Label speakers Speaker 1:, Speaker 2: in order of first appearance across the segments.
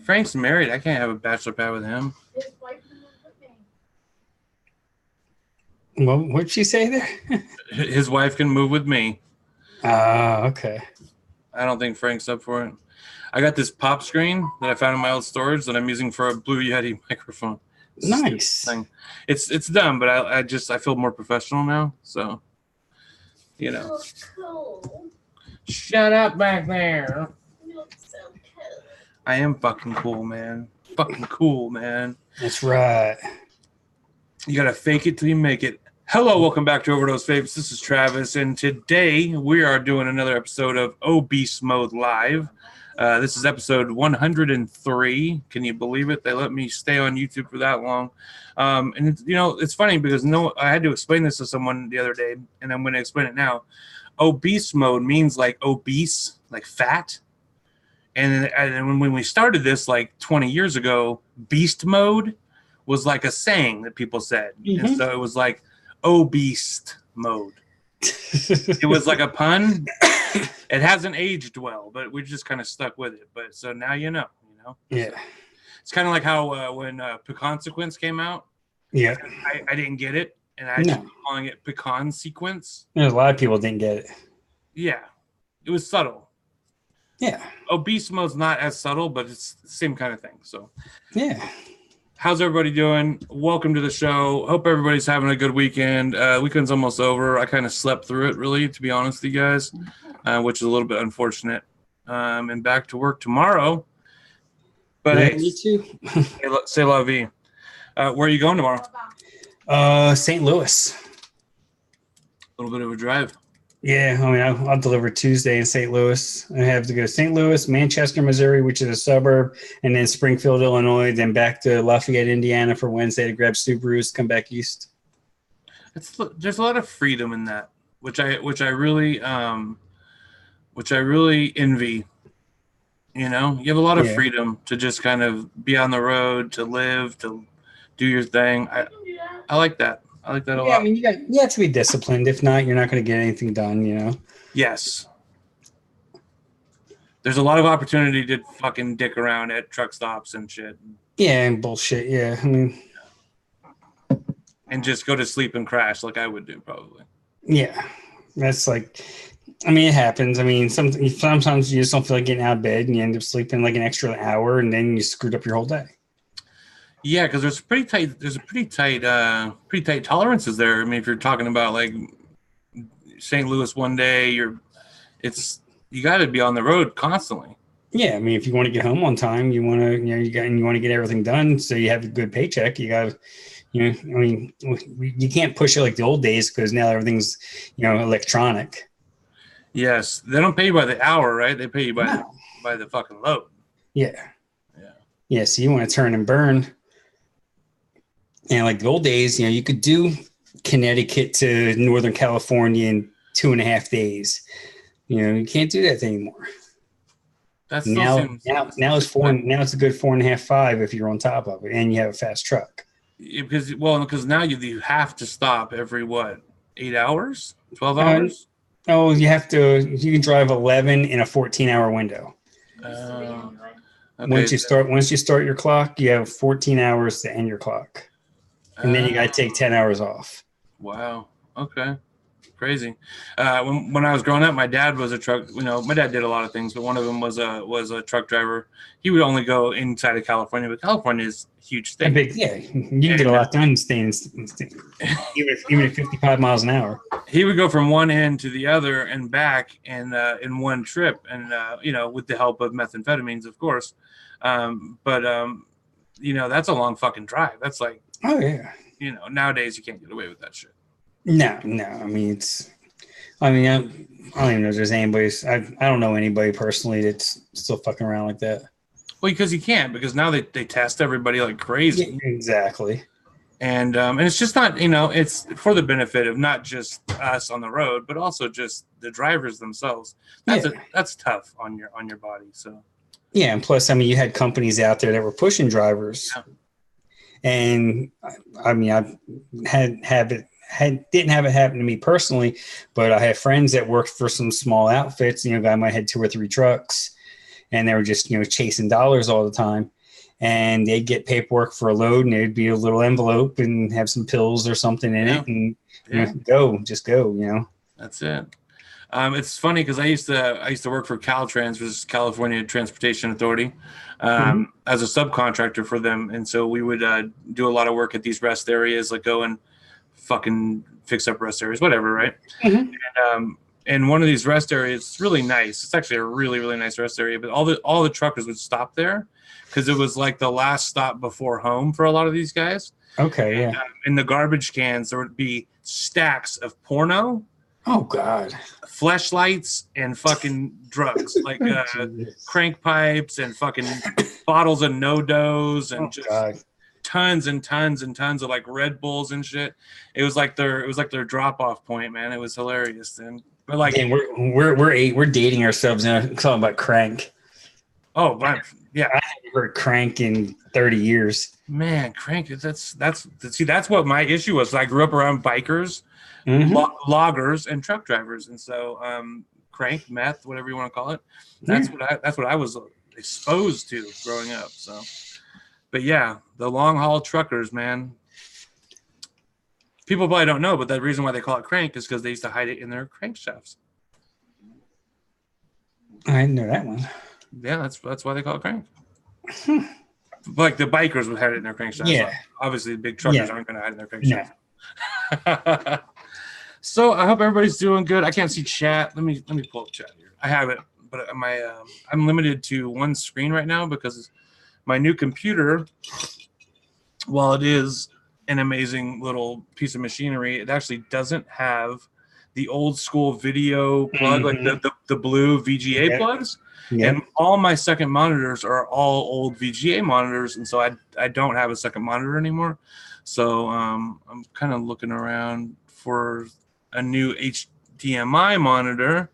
Speaker 1: Frank's married. I can't have a bachelor pad with him.
Speaker 2: Well, what'd she say there?
Speaker 1: His wife can move with me.
Speaker 2: Okay.
Speaker 1: I don't think Frank's up for it. I got this pop screen that I found in my old storage that I'm using for a Blue Yeti microphone. It's
Speaker 2: nice.
Speaker 1: It's dumb, but I feel more professional now. So, you know.
Speaker 3: Cool.
Speaker 1: Shut up back there.
Speaker 3: You look so cool.
Speaker 1: I am fucking cool, man. Fucking cool, man.
Speaker 2: That's right.
Speaker 1: You gotta fake it till you make it. Hello, welcome back to Overdose Vapes. This is Travis, and today we are doing another episode of Obese Mode Live. This is episode 103. Can you believe it? They let me stay on YouTube for that long. And it's funny because I had to explain this to someone the other day, and I'm going to explain it now. Obese mode means like obese, like fat. And when we started this like 20 years ago, beast mode was like a saying that people said. Mm-hmm. And so it was like obese mode. It was like a pun. It hasn't aged well, but we just kind of stuck with it. But so now you know.
Speaker 2: Yeah.
Speaker 1: It's kind of like how when Pecan Sequence came out.
Speaker 2: Yeah.
Speaker 1: I didn't get it, and I just calling it Pecan Sequence.
Speaker 2: There's a lot of people didn't get it.
Speaker 1: Yeah. It was subtle.
Speaker 2: Yeah.
Speaker 1: Obese mode's not as subtle, but it's the same kind of thing. So
Speaker 2: yeah.
Speaker 1: How's everybody doing? Welcome to the show. Hope everybody's having a good weekend. Weekend's almost over. I kind of slept through it, really, to be honest with you guys, which is a little bit unfortunate. And back to work tomorrow. But
Speaker 2: yeah,
Speaker 1: hey,
Speaker 2: me too.
Speaker 1: C'est la vie. Where are you going tomorrow?
Speaker 2: St. Louis.
Speaker 1: A little bit of a drive.
Speaker 2: Yeah, I mean, I'll deliver Tuesday in St. Louis. I have to go to St. Louis, Manchester, Missouri, which is a suburb, and then Springfield, Illinois, then back to Lafayette, Indiana for Wednesday to grab Subarus, come back east.
Speaker 1: There's a lot of freedom in that, which I really envy. You know, you have a lot of freedom to just kind of be on the road, to live, to do your thing. I like that. I like that a lot.
Speaker 2: I mean, you have to be disciplined. If not, you're not going to get anything done, you know?
Speaker 1: Yes. There's a lot of opportunity to fucking dick around at truck stops and shit.
Speaker 2: Yeah, and bullshit, yeah. I mean...
Speaker 1: And just go to sleep and crash like I would do, probably.
Speaker 2: Yeah. That's like... I mean, it happens. I mean, sometimes you just don't feel like getting out of bed and you end up sleeping like an extra hour and then you screwed up your whole day. Yeah,
Speaker 1: because there's pretty tight tolerances there. I mean, if you're talking about like St. Louis one day, you got to be on the road constantly.
Speaker 2: Yeah, I mean, if you want to get home on time, you want to get everything done so you have a good paycheck. You got to, I mean, you can't push it like the old days because now everything's, electronic.
Speaker 1: Yes, they don't pay you by the hour, right? They pay you by the fucking load.
Speaker 2: Yeah. Yeah, so you want to turn and burn. And like the old days, you could do Connecticut to Northern California in 2.5 days. You can't do that anymore.
Speaker 1: That's
Speaker 2: now it's a good 4.5, 5 if you're on top of it and you have a fast truck.
Speaker 1: Because now you have to stop every 8 hours, 12 hours.
Speaker 2: You can drive 11 in a 14-hour window.
Speaker 1: Okay.
Speaker 2: Once you start your clock, you have 14 hours to end your clock. And then you got to take 10 hours off.
Speaker 1: Wow. Okay. Crazy. When I was growing up, my dad was a truck. My dad did a lot of things, but one of them was a truck driver. He would only go inside of California, but California is a huge state.
Speaker 2: You can get a lot done staying even at 55 miles an hour.
Speaker 1: He would go from one end to the other and back, and in one trip, and with the help of methamphetamines, of course. But that's a long fucking drive. That's like,
Speaker 2: oh yeah.
Speaker 1: Nowadays you can't get away with that shit.
Speaker 2: No. I mean, I don't even know if there's anybody. I don't know anybody personally that's still fucking around like that.
Speaker 1: Well, because you can't, because now they test everybody like crazy.
Speaker 2: Yeah, exactly.
Speaker 1: And it's just not, it's for the benefit of not just us on the road, but also just the drivers themselves. That's tough on your body. So. Yeah,
Speaker 2: and plus, I mean, you had companies out there that were pushing drivers. Yeah. And I mean, I've didn't have it happen to me personally, but I have friends that worked for some small outfits. Guy might have 2 or 3 trucks, and they were just, chasing dollars all the time. And they'd get paperwork for a load, and there'd be a little envelope and have some pills or something in it, and go.
Speaker 1: That's it. It's funny because I used to work for Caltrans, which is California Transportation Authority, as a subcontractor for them, and so we would do a lot of work at these rest areas, like go and fucking fix up rest areas, whatever, right? And one of these rest areas, it's really nice. It's actually a really, really nice rest area, but all the truckers would stop there because it was like the last stop before home for a lot of these guys.
Speaker 2: Okay, yeah.
Speaker 1: In the garbage cans, there would be stacks of porno.
Speaker 2: Oh God!
Speaker 1: Fleshlights and fucking drugs, like crank pipes and fucking bottles of no-dos and tons and tons and tons of like Red Bulls and shit. It was like their drop-off point, man. It was hilarious. And but like,
Speaker 2: man, we're dating ourselves now. Talking about crank.
Speaker 1: Oh, right. Yeah,
Speaker 2: I haven't heard crank in 30 years.
Speaker 1: Man, crank. That's what my issue was. I grew up around bikers. Loggers and truck drivers, and so crank, meth, whatever you want to call it. That's what I was exposed to growing up. So, but yeah, the long haul truckers, man. People probably don't know, but the reason why they call it crank is because they used to hide it in their crankshafts.
Speaker 2: I didn't know that one.
Speaker 1: Yeah, that's why they call it crank. Like the bikers would hide it in their crankshafts.
Speaker 2: Yeah.
Speaker 1: Obviously, the big truckers aren't going to hide it in their crankshafts. No. So I hope everybody's doing good. I can't see chat. Let me pull up chat here. I have it, but I'm limited to one screen right now because my new computer, while it is an amazing little piece of machinery, it actually doesn't have the old school video plug, like the blue VGA plugs. Yep. And all my second monitors are all old VGA monitors, and so I don't have a second monitor anymore. So I'm kind of looking around for a new HDMI monitor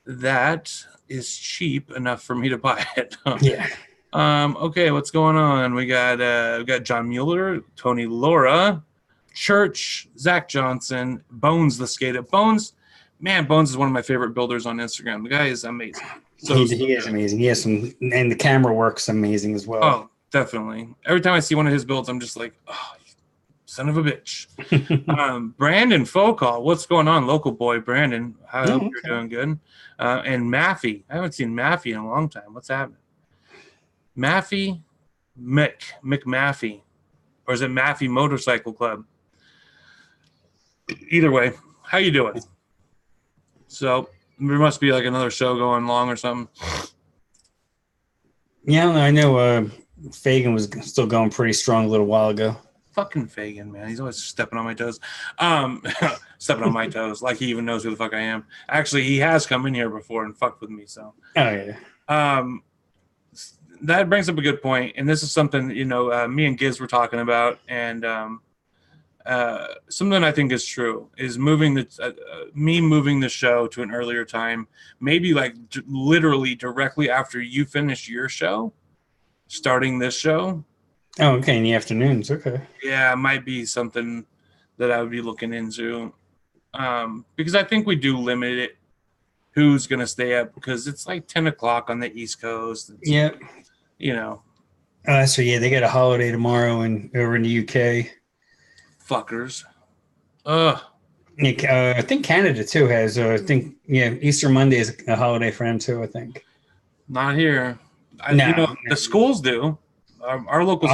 Speaker 1: that is cheap enough for me to buy it.
Speaker 2: Yeah.
Speaker 1: Okay, what's going on? We got John Mueller, Tony Laura, Church, Zach Johnson, Bones the Skater. Bones is one of my favorite builders on Instagram. The guy is amazing. So
Speaker 2: he is amazing. He has some, and the camera work's amazing as well.
Speaker 1: Oh, definitely. Every time I see one of his builds, I'm just like, oh, son of a bitch. Brandon Focall, what's going on, local boy Brandon? I hope you're doing good. And Maffey, I haven't seen Maffey in a long time. What's happening? Maffey, McMaffey, or is it Maffey Motorcycle Club? Either way, how you doing? So there must be like another show going long or something.
Speaker 2: Yeah, I know. Fagan was still going pretty strong a little while ago.
Speaker 1: Fucking Fagan, man. He's always stepping on my toes. Stepping on my toes, like he even knows who the fuck I am. Actually, he has come in here before and fucked with me. So.
Speaker 2: Oh yeah.
Speaker 1: That brings up a good point, and this is something me and Giz were talking about, and something I think is true is moving the show to an earlier time, maybe like literally directly after you finish your show, starting this show.
Speaker 2: Oh, okay, in the afternoons. Okay.
Speaker 1: Yeah, it might be something that I would be looking into, because I think we do limit it. Who's gonna stay up? Because it's like 10 o'clock on the East Coast.
Speaker 2: Yeah. So yeah, they got a holiday tomorrow over in the UK.
Speaker 1: Fuckers. Ugh.
Speaker 2: I think Canada too has. Easter Monday is a holiday for them too. I think.
Speaker 1: Not here. The schools do. Our local.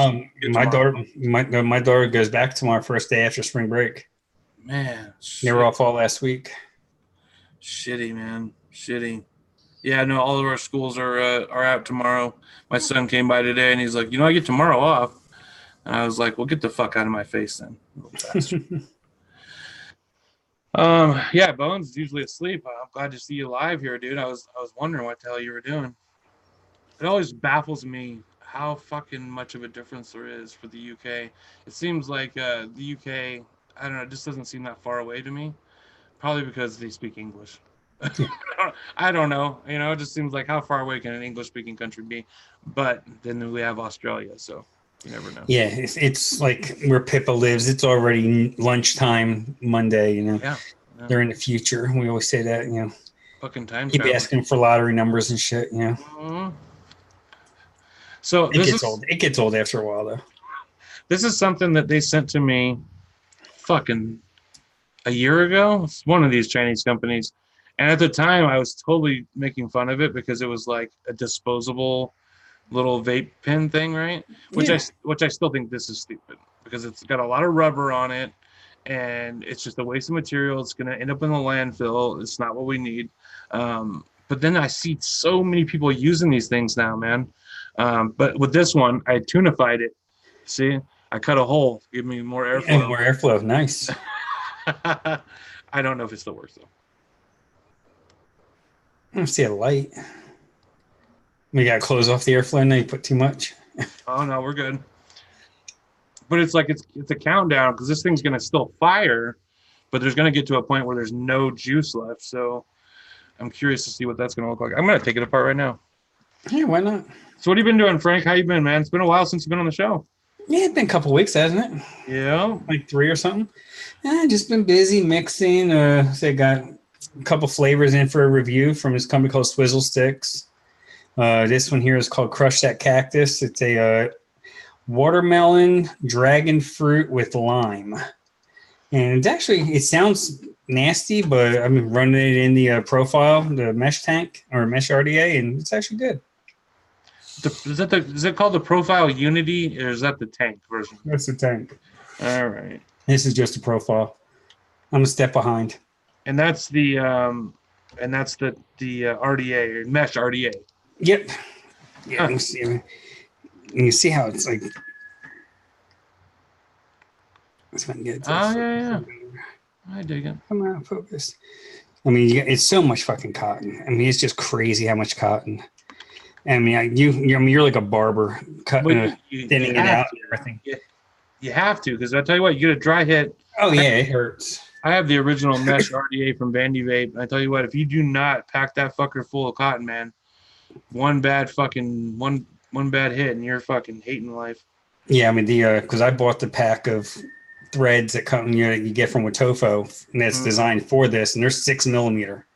Speaker 2: My daughter goes back tomorrow, first day after spring break.
Speaker 1: Man,
Speaker 2: they were off all last week.
Speaker 1: Shitty, man. Shitty. Yeah, no, all of our schools are out tomorrow. My son came by today and he's like, I get tomorrow off. And I was like, well, get the fuck out of my face then, little bastard. Yeah, Bones is usually asleep. I'm glad to see you live here, dude. I was wondering what the hell you were doing. It always baffles me how fucking much of a difference there is for the UK. It seems like the UK, I don't know, it just doesn't seem that far away to me. Probably because they speak English. I don't know. It just seems like how far away can an English-speaking country be? But then we have Australia, so you never know.
Speaker 2: Yeah, it's like where Pippa lives. It's already lunchtime Monday. Yeah. They're in the future. We always say that.
Speaker 1: Fucking time
Speaker 2: Keep
Speaker 1: travel.
Speaker 2: asking for lottery numbers and shit, you know.
Speaker 1: Mhm. So
Speaker 2: It gets old. It gets old after a while, though.
Speaker 1: This is something that they sent to me fucking a year ago. It's one of these Chinese companies. And at the time, I was totally making fun of it because it was like a disposable little vape pen thing, right? Which I still think this is stupid because it's got a lot of rubber on it, and it's just a waste of material. It's going to end up in the landfill. It's not what we need. But then I see so many people using these things now, man. But with this one, I tunified it. See, I cut a hole, give me more airflow.
Speaker 2: And more airflow, nice.
Speaker 1: I don't know if it still works though.
Speaker 2: I don't see a light. We got to close off the airflow now. You put too much.
Speaker 1: Oh no, we're good. But it's like it's a countdown because this thing's gonna still fire, but there's gonna get to a point where there's no juice left. So I'm curious to see what that's gonna look like. I'm gonna take it apart right now.
Speaker 2: Yeah, why not?
Speaker 1: So what have you been doing, Frank? How you been, man? It's been a while since you've been on the show.
Speaker 2: Yeah, it's been a couple of weeks, hasn't it?
Speaker 1: Yeah.
Speaker 2: Like 3 or something. Just been busy mixing. So I got a couple flavors in for a review from this company called Swizzle Sticks. This one here is called Crush That Cactus. It's a watermelon dragon fruit with lime. And it's actually, it sounds nasty, but I've been running it in the profile, the mesh tank or mesh RDA, and it's actually good.
Speaker 1: Is it called the Profile Unity, or is that the tank version?
Speaker 2: That's the tank.
Speaker 1: All right.
Speaker 2: This is just a profile. I'm a step behind.
Speaker 1: And that's the RDA or mesh RDA.
Speaker 2: Yep. Yeah. Huh. You see how it's like. Let's get it.
Speaker 1: Yeah. I dig it.
Speaker 2: Come on, focus. I mean, it's so much fucking cotton. I mean, it's just crazy how much cotton. I mean, you're like a barber cutting, thinning it out and everything.
Speaker 1: You have to, because I tell you what, you get a dry hit.
Speaker 2: Oh yeah, it hurts.
Speaker 1: I have the original mesh RDA from Vandy Vape, and I tell you what, if you do not pack that fucker full of cotton, man, one bad hit, and you're fucking hating life.
Speaker 2: Yeah, I mean because I bought the pack of threads that come you get from Watofo, and that's designed for this, and they're 6 millimeter.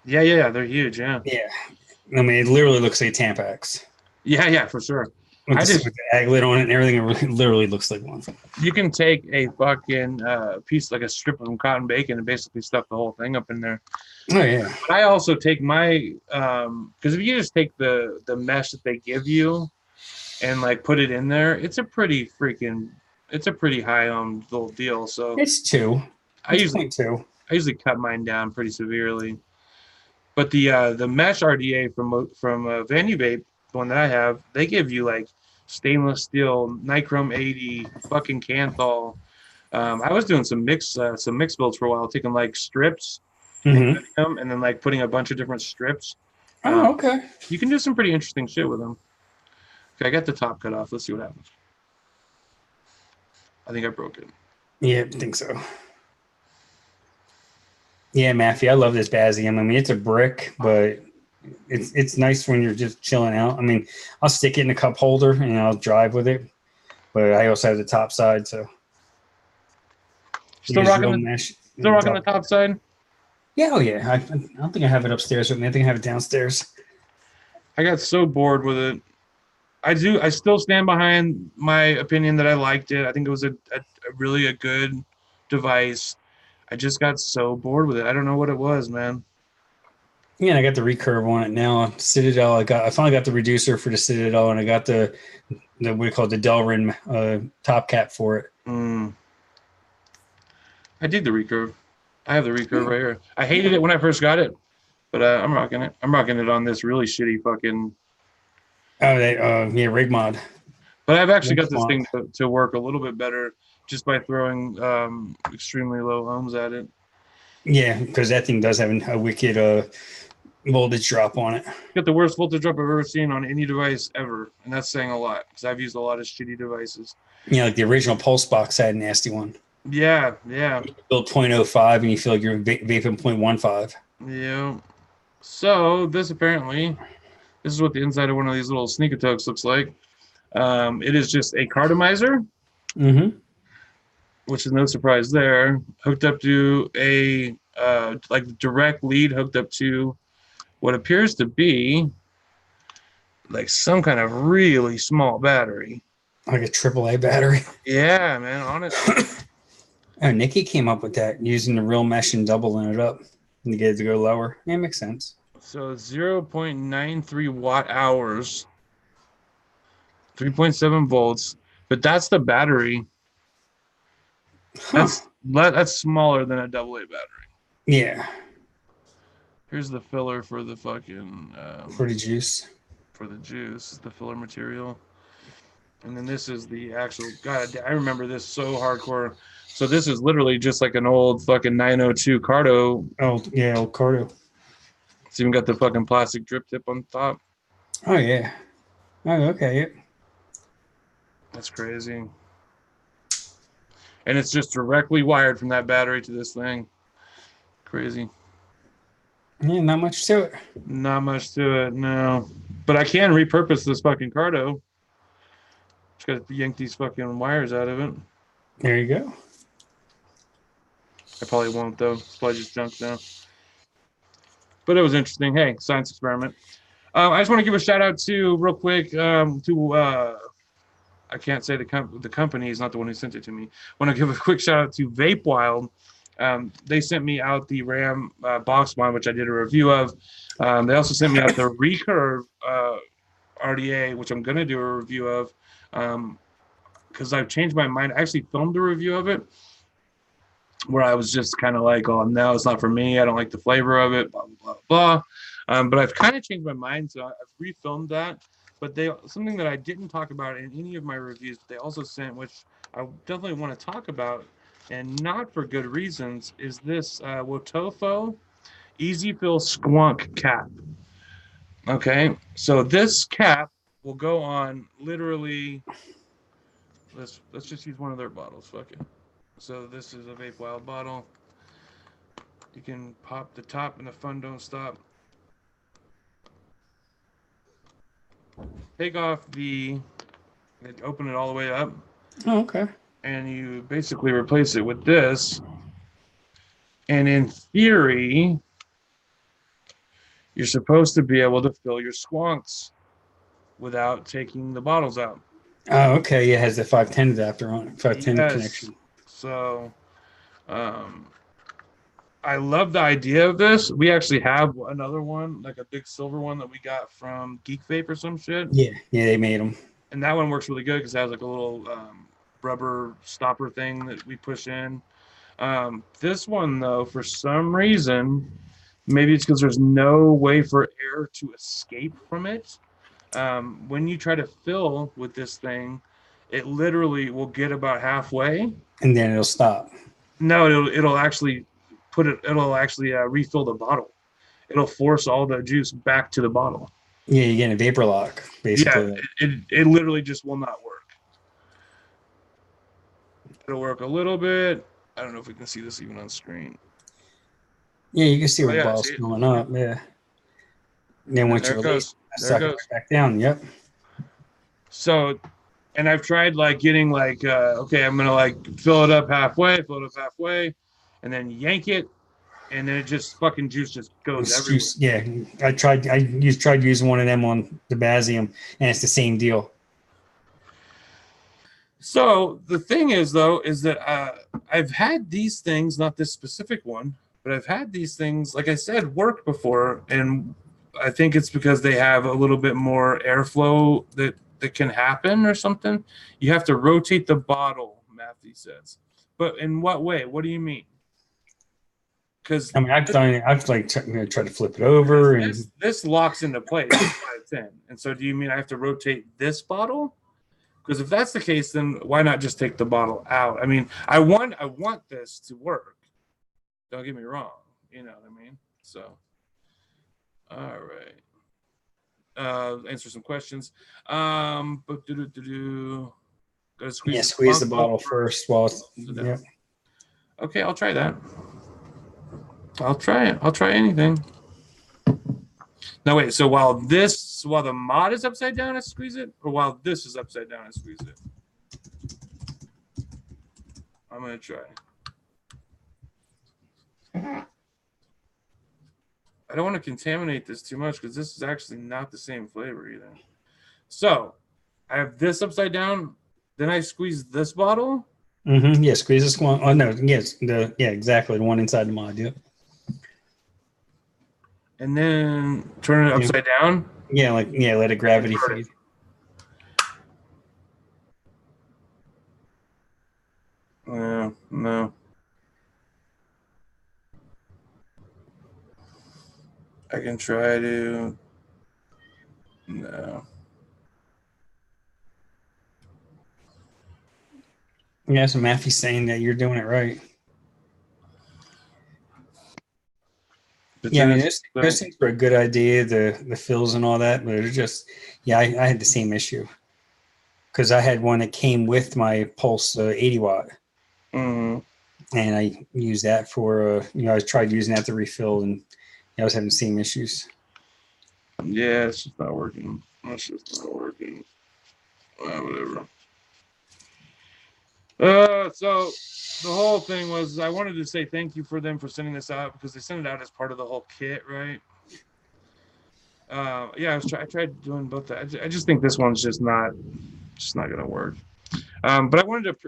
Speaker 1: Yeah, they're huge. Yeah.
Speaker 2: I mean, it literally looks like a Tampax.
Speaker 1: Yeah, for sure.
Speaker 2: With the aglet on it and everything, it literally looks like one.
Speaker 1: You can take a fucking piece, like a strip of cotton bacon, and basically stuff the whole thing up in there.
Speaker 2: Oh yeah. But
Speaker 1: I also take my because if you just take the mesh that they give you and like put it in there, it's a pretty high little deal. So
Speaker 2: it's 2.
Speaker 1: I usually cut mine down pretty severely. But the mesh RDA from Vandy Vape, the one that I have, they give you like stainless steel, nichrome 80, fucking Canthol. I was doing some mix builds for a while, taking like strips and then like putting a bunch of different strips.
Speaker 2: Oh, okay.
Speaker 1: You can do some pretty interesting shit with them. Okay, I got the top cut off. Let's see what happens. I think I broke it.
Speaker 2: Yeah, I think so. Yeah, Matthew, I love this Bazium. I mean, it's a brick, but it's nice when you're just chilling out. I mean, I'll stick it in a cup holder and I'll drive with it, but I also have the top side, so.
Speaker 1: Still rocking the top side?
Speaker 2: Yeah, oh yeah. I don't think I have it upstairs with me. I think I have it downstairs.
Speaker 1: I got so bored with it. I still stand behind my opinion that I liked it. I think it was a really good device. I just got so bored with it. I don't know what it was, man.
Speaker 2: Yeah, I got the recurve on it now. Citadel, I finally got the reducer for the Citadel, and I got the what we call the Delrin top cap for it.
Speaker 1: I dig the recurve. I have the recurve right here. I hated it when I first got it, but I'm rocking it. I'm rocking it on this really shitty fucking.
Speaker 2: Rig mod.
Speaker 1: But I've actually got this thing to work a little bit better just by throwing extremely low ohms at it.
Speaker 2: Yeah, because that thing does have a wicked voltage drop on it.
Speaker 1: Got the worst voltage drop I've ever seen on any device ever, and that's saying a lot because I've used a lot of shitty devices.
Speaker 2: Yeah, like the original Pulse box had a nasty one.
Speaker 1: Yeah.
Speaker 2: You build 0.05 and you feel like you're vaping 0.15.
Speaker 1: Yeah. So this is what the inside of one of these little sneakatoes looks like. It is just a cartomizer, which is no surprise there. Hooked up to a like direct lead, hooked up to what appears to be like some kind of really small battery.
Speaker 2: Like a AAA battery.
Speaker 1: Yeah, man, honestly.
Speaker 2: Oh, Nikki came up with that using the real mesh and doubling it up to get it to go lower. Yeah, it makes sense.
Speaker 1: So 0.93 watt hours, 3.7 volts, but that's the battery.
Speaker 2: Huh.
Speaker 1: That's smaller than a AA battery.
Speaker 2: Yeah.
Speaker 1: Here's the filler for the fucking
Speaker 2: For the juice.
Speaker 1: for the juice, the filler material. And then this is the actual, God, I remember this so hardcore. So this is literally just like an old fucking 902 Cardo.
Speaker 2: Oh, yeah, old Cardo.
Speaker 1: It's even got the fucking plastic drip tip on top.
Speaker 2: Oh, yeah. Oh, okay. Yep.
Speaker 1: That's crazy. And it's just directly wired from that battery to this thing. Crazy.
Speaker 2: Yeah, not much to it.
Speaker 1: Not much to it, no. But I can repurpose this fucking Cardo. Just gotta yank these fucking wires out of it.
Speaker 2: There you go.
Speaker 1: I probably won't though. It's probably just junk now. But it was interesting. Hey, science experiment. I just want to give a shout out to real quick to I can't say the company is not the one who sent it to me. I want to give a quick shout out to Vape Wild. They sent me out the RAM box one, which I did a review of. They also sent me out the Recurve RDA, which I'm gonna do a review of because I've changed my mind. I actually filmed a review of it where I was just kind of like, oh, no, it's not for me. I don't like the flavor of it, blah, blah, blah. But I've kind of changed my mind, so I've refilmed that. But something that I didn't talk about in any of my reviews, but they also sent, which I definitely want to talk about, and not for good reasons, is this Wotofo Easy Fill Squonk cap. Okay, so this cap will go on literally, let's just use one of their bottles, fuck it. So this is a Vape Wild bottle. You can pop the top and the fun don't stop. Take off open it all the way up.
Speaker 2: Oh, okay.
Speaker 1: And you basically replace it with this. And in theory, you're supposed to be able to fill your squonks without taking the bottles out.
Speaker 2: Oh, okay. Yeah, it has the 510 adapter on it, 510
Speaker 1: Yes.
Speaker 2: connection.
Speaker 1: So, I love the idea of this. We actually have another one, like a big silver one that we got from Geek Vape or some shit.
Speaker 2: Yeah, they made them.
Speaker 1: And that one works really good because it has like a little rubber stopper thing that we push in. This one, though, for some reason, maybe it's because there's no way for air to escape from it. When you try to fill with this thing, it literally will get about halfway.
Speaker 2: And then it'll stop.
Speaker 1: No, it'll actually refill the bottle. It'll force all the juice back to the bottle.
Speaker 2: Yeah, you get a vapor lock, basically.
Speaker 1: Yeah, it literally just will not work. It'll work a little bit. I don't know if we can see this even on screen.
Speaker 2: Yeah, you can see where the
Speaker 1: yeah,
Speaker 2: bottle's going up. Yeah. And then once you release, suck it back down. Yep.
Speaker 1: So, and I've tried like getting like, okay, I'm gonna like fill it up halfway, and then yank it, and then it just fucking juice just goes everywhere.
Speaker 2: Yeah, I tried using one of them on the Basium, and it's the same deal.
Speaker 1: So the thing is, though, is that I've had these things, not this specific one, but I've had these things, like I said, work before, and I think it's because they have a little bit more airflow that can happen or something. You have to rotate the bottle, Matthew says. But in what way? What do you mean? Because
Speaker 2: I mean, I've like tried to flip it over, and
Speaker 1: this locks into place. And so, do you mean I have to rotate this bottle? Because if that's the case, then why not just take the bottle out? I mean, I want this to work. Don't get me wrong. You know what I mean? So, all right. Answer some questions. Gotta
Speaker 2: squeeze the bottle first while it's, yeah.
Speaker 1: Okay, I'll try that. I'll try it. I'll try anything. Now wait, so while the mod is upside down, I squeeze it, or while this is upside down, I squeeze it? I'm gonna try. I don't want to contaminate this too much because this is actually not the same flavor either. So I have this upside down. Then I squeeze this bottle.
Speaker 2: Mm-hmm. Yeah, squeeze this one. Oh no, yes, exactly. The one inside the mod, yep.
Speaker 1: And then turn it upside down.
Speaker 2: Yeah, let it gravity feed.
Speaker 1: No. I can try to. No.
Speaker 2: Yeah, so Matthew's saying that you're doing it right. Yeah, I mean, those things were a good idea, the fills and all that, but it was just, I had the same issue because I had one that came with my Pulse 80 watt, and I used that for, I tried using that to refill, and I was having the same issues.
Speaker 1: Yeah, it's just not working. It's just not working. Whatever. So the whole thing was I wanted to say thank you for them for sending this out because they sent it out as part of the whole kit, right? I tried doing both. I just think this one's just not gonna work. But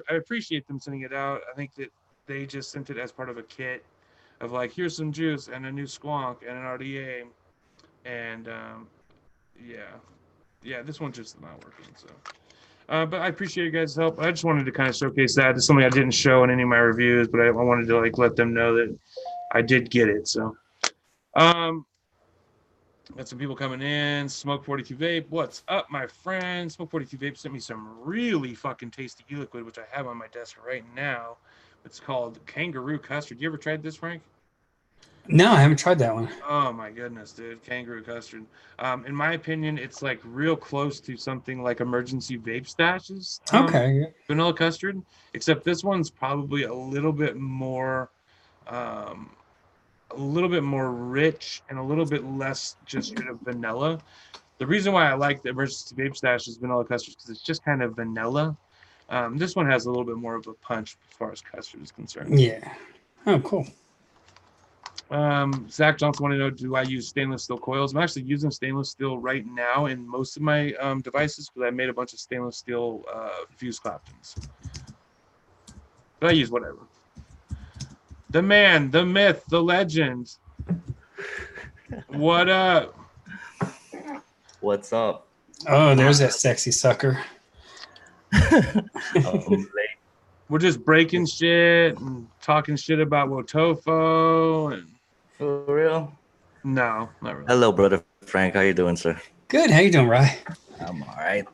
Speaker 1: I appreciate them sending it out. I think that they just sent it as part of a kit of like, here's some juice and a new squonk and an RDA, and this one's just not working. So. But I appreciate you guys' help. I just wanted to kind of showcase that. It's something I didn't show in any of my reviews, but I wanted to like let them know that I did get it. So, got some people coming in. Smoke 42 Vape, what's up, my friend? Smoke 42 Vape sent me some really fucking tasty e-liquid, which I have on my desk right now. It's called Kangaroo Custard. You ever tried this, Frank?
Speaker 2: No, I haven't tried that one.
Speaker 1: Oh my goodness, dude. Kangaroo custard. In my opinion, it's like real close to something like Emergency Vape Stashes.
Speaker 2: Okay.
Speaker 1: Vanilla custard, except this one's probably a little bit more rich and a little bit less just straight up vanilla. The reason why I like the Emergency Vape Stashes vanilla custard is because it's just kind of vanilla. This one has a little bit more of a punch as far as custard is concerned.
Speaker 2: Yeah. Oh, cool.
Speaker 1: Zach Johnson wanted to know, do I use stainless steel coils? I'm actually using stainless steel right now in most of my devices because I made a bunch of stainless steel fuse claptons. But I use whatever. The man, the myth, the legend. What up?
Speaker 4: What's up?
Speaker 2: Oh, there's that sexy sucker.
Speaker 1: We're just breaking shit and talking shit about Wotofo and.
Speaker 4: For real?
Speaker 1: No, not really.
Speaker 4: Hello, brother Frank. How you doing, sir?
Speaker 2: Good. How you doing, Rye?
Speaker 4: I'm all right.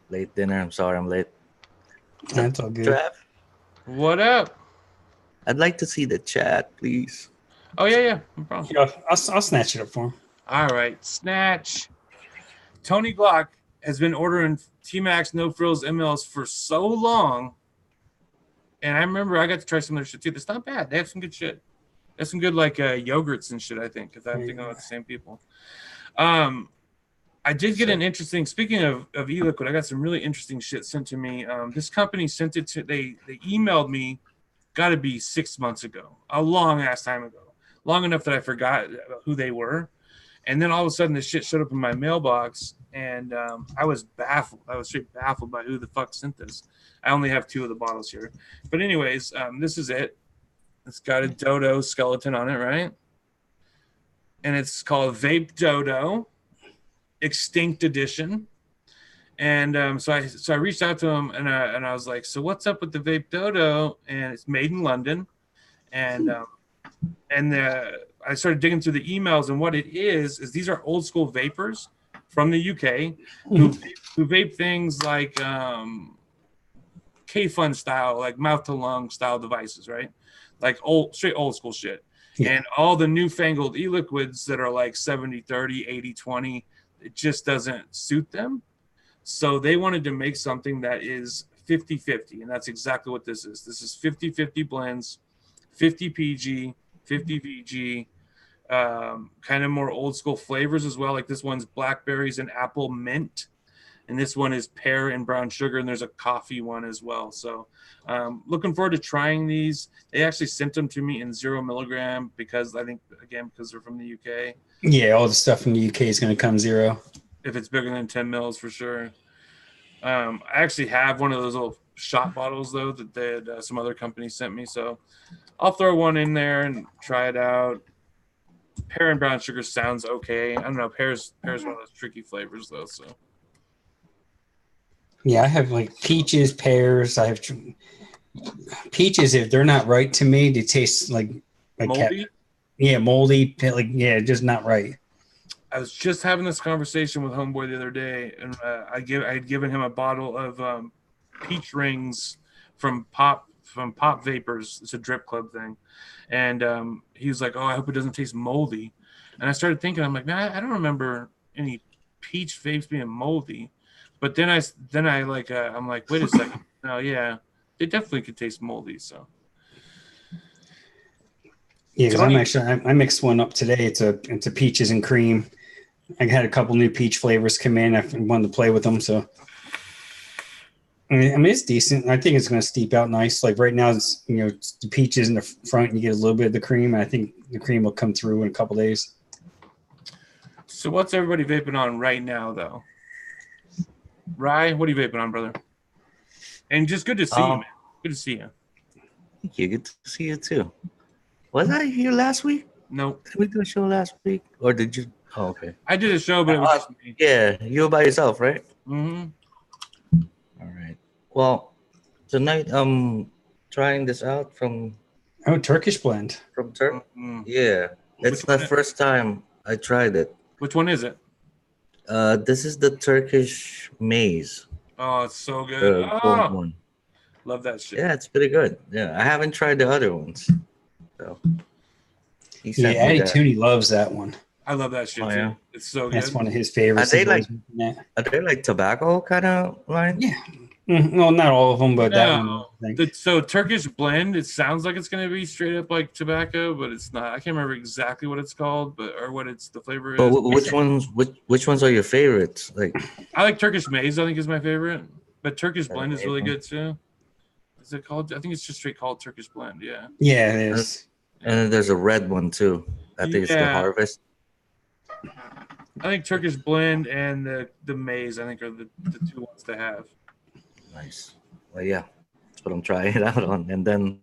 Speaker 4: Late dinner. I'm sorry I'm late.
Speaker 2: That's all good.
Speaker 4: Trav,
Speaker 1: What up?
Speaker 4: I'd like to see the chat, please.
Speaker 1: Oh, yeah. No problem.
Speaker 2: Yeah, I'll snatch it up for him.
Speaker 1: All right. Snatch. Tony Glock has been ordering T-Max No Frills MLs for so long. And I remember I got to try some of their shit too. That's not bad. They have some good shit. There's some good like yogurts and shit, I think, if I'm thinking about the same people. I did get an interesting, speaking of e-liquid, I got some really interesting shit sent to me. This company sent it to, they emailed me, got to be 6 months ago, a long ass time ago, long enough that I forgot who they were. And then all of a sudden this shit showed up in my mailbox and I was baffled. I was straight baffled by who the fuck sent this. I only have 2 of the bottles here. But anyways, this is it. It's got a dodo skeleton on it, right? And it's called Vape Dodo Extinct Edition. And so I reached out to him and I was like, so what's up with the Vape Dodo? And it's made in London. And I started digging through the emails, and what it is these are old school vapors from the UK who vape things like K-Fun style, like mouth to lung style devices, right? Like straight old school shit. Yeah. And all the newfangled e-liquids that are like 70-30, 80-20, it just doesn't suit them. So they wanted to make something that is 50-50, and that's exactly what this is. This is 50-50 blends, 50 PG, 50 VG, kind of more old school flavors as well. Like this one's blackberries and apple mint. and this one is pear and brown sugar, and there's a coffee one as well. So looking forward to trying these. They actually sent them to me in 0 milligram because I think, again, because they're from the UK.
Speaker 2: Yeah, all the stuff from the UK is going to come 0.
Speaker 1: If it's bigger than 10 mils, for sure. I actually have one of those little shot bottles, though, that they had, some other company sent me. So I'll throw one in there and try it out. Pear and brown sugar sounds okay. I don't know. Pear's one of those tricky flavors, though. So
Speaker 2: Yeah, I have like peaches, pears. I have peaches. If they're not right to me, they taste like
Speaker 1: moldy.
Speaker 2: Yeah, moldy. Like just not right.
Speaker 1: I was just having this conversation with Homeboy the other day, and I had given him a bottle of peach rings from Pop Vapors. It's a Drip Club thing, and he was like, "Oh, I hope it doesn't taste moldy." And I started thinking, I'm like, man, I don't remember any peach vapes being moldy. But then I'm like, wait a second. No, yeah, they definitely could taste moldy. So
Speaker 2: yeah, because I mixed one up today. It's a peaches and cream. I had a couple new peach flavors come in. I wanted to play with them, so I mean it's decent. I think it's going to steep out nice. Like right now, it's it's the peaches in the front. And you get a little bit of the cream. And I think the cream will come through in a couple days.
Speaker 1: So what's everybody vaping on right now, though? Rye, what are you vaping on, brother? And just good to see you, man. Good to see you.
Speaker 4: Thank you. Good to see you too. Was I here last week?
Speaker 1: No.
Speaker 4: Did we do a show last week, or did you? Oh, okay.
Speaker 1: I did a show, but it was just me.
Speaker 4: Yeah, you were by yourself, right?
Speaker 1: Mm-hmm.
Speaker 4: All right. Well, tonight I'm trying this out from
Speaker 2: Turkish blend.
Speaker 4: from Turkey.
Speaker 1: Mm-hmm.
Speaker 4: Yeah, it's the first time I tried it.
Speaker 1: Which one is it?
Speaker 4: This is the Turkish maize.
Speaker 1: Oh, it's so good.
Speaker 4: Gold one.
Speaker 1: Love that shit.
Speaker 4: Yeah, it's pretty good. Yeah, I haven't tried the other ones. So
Speaker 2: Addie Tooney loves that one.
Speaker 1: I love that shit too. It's so good.
Speaker 2: That's one of his favorites.
Speaker 4: Are they like tobacco kind of line?
Speaker 2: Yeah. Well, not all of them, but that one.
Speaker 1: So Turkish blend, it sounds like it's going to be straight up like tobacco, but it's not. I can't remember exactly what it's called, or what the flavor is.
Speaker 4: But which ones are your favorites? Like,
Speaker 1: I like Turkish maize. I think is my favorite, but Turkish blend is really good too. Is it called? I think it's just straight called Turkish blend. Yeah.
Speaker 2: Yeah, it is.
Speaker 4: And then there's a red one too. I think it's the Harvest.
Speaker 1: I think Turkish blend and the maize, I think, are the two ones to have.
Speaker 4: Nice. Well, yeah, that's what I'm trying it out on. And then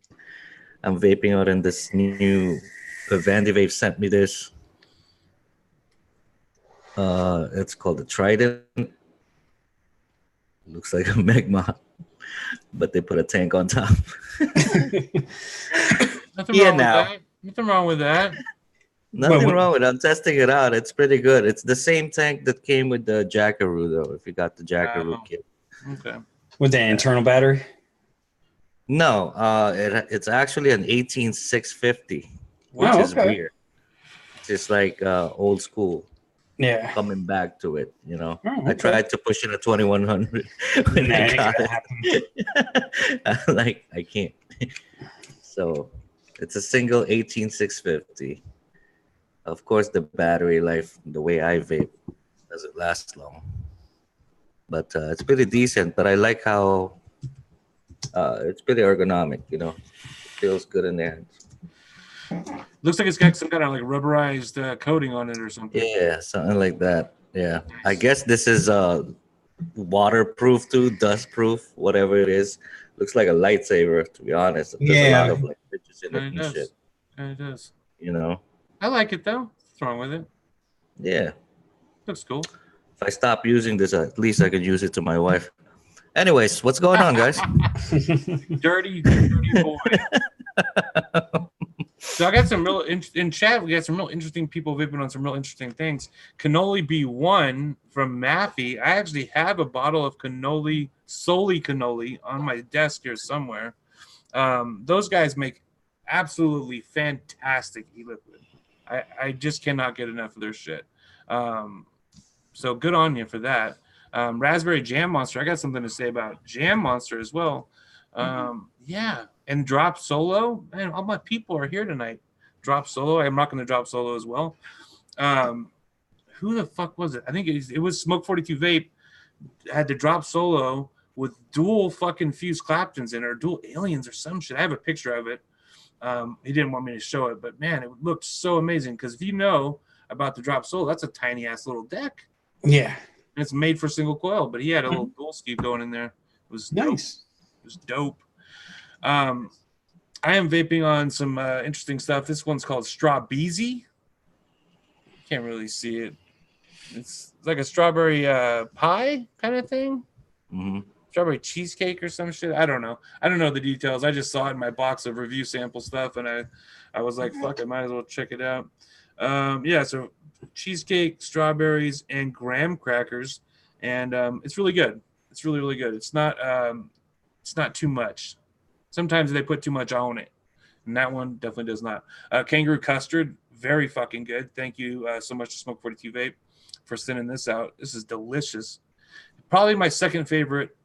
Speaker 4: I'm vaping out in this new. Vandy Vape sent me this. It's called the Trident. Looks like a Magma, but they put a tank on top.
Speaker 1: Nothing wrong with that.
Speaker 4: Nothing wrong with it. I'm testing it out. It's pretty good. It's the same tank that came with the Jackaroo, though, if you got the Jackaroo kit.
Speaker 1: Okay.
Speaker 2: With the internal battery?
Speaker 4: No, it's actually an 18650, which is weird. It's like old school.
Speaker 2: Yeah.
Speaker 4: Coming back to it,
Speaker 2: Oh, okay.
Speaker 4: I tried to push in a 2100 when I got it. Like, I can't. So it's a single 18650. Of course, the battery life, the way I vape, doesn't last long. But it's pretty decent. But I like how it's pretty ergonomic, It feels good in there.
Speaker 1: Looks like it's got some kind of like rubberized coating on it or something.
Speaker 4: Yeah, something like that. Yeah. I guess this is waterproof too, dust-proof, whatever it is. Looks like a lightsaber, to be honest. There's a lot of like pictures in it and shit.
Speaker 1: Yeah, it does. I like it though. What's wrong with it?
Speaker 4: Yeah.
Speaker 1: Looks cool.
Speaker 4: If I stop using this, at least I could use it to my wife. Anyways, what's going on, guys?
Speaker 1: dirty boy. So I got some real in chat. We got some real interesting people vaping on some real interesting things. Cannoli B1 from Maffey. I actually have a bottle of cannoli, solely cannoli, on my desk here somewhere. Those guys make absolutely fantastic e-liquid. I just cannot get enough of their shit. So good on you for that. Raspberry Jam Monster. I got something to say about Jam Monster as well. Yeah. And Drop Solo. Man, all my people are here tonight. Drop Solo. I'm rocking the Drop Solo as well. Who the fuck was it? I think it was Smoke 42 Vape had the drop solo with dual fucking fused Claptons in it, or dual aliens or some shit. I have a picture of it. He didn't want me to show it, but man, it looked so amazing. Because if you know about the drop solo, that's a tiny ass little deck.
Speaker 2: Yeah.
Speaker 1: And it's made for single coil, but he had a little dual skew going in there. It was
Speaker 2: nice.
Speaker 1: Dope. It was dope. I am vaping on some interesting stuff. This one's called Straw Beezy. Can't really see it. It's like a strawberry pie kind of thing.
Speaker 4: Mm-hmm.
Speaker 1: Strawberry cheesecake or some shit. I don't know. I don't know the details. I just saw it in my box of review sample stuff, and I was like, fuck, I might as well check it out. Yeah, so cheesecake, strawberries, and graham crackers, and it's really good. It's really, really good. It's not too much. Sometimes they put too much on it, and that one definitely does not. Kangaroo custard, very fucking good. Thank you so much to Smoke 42 Vape for sending this out. This is delicious. Probably my second favorite,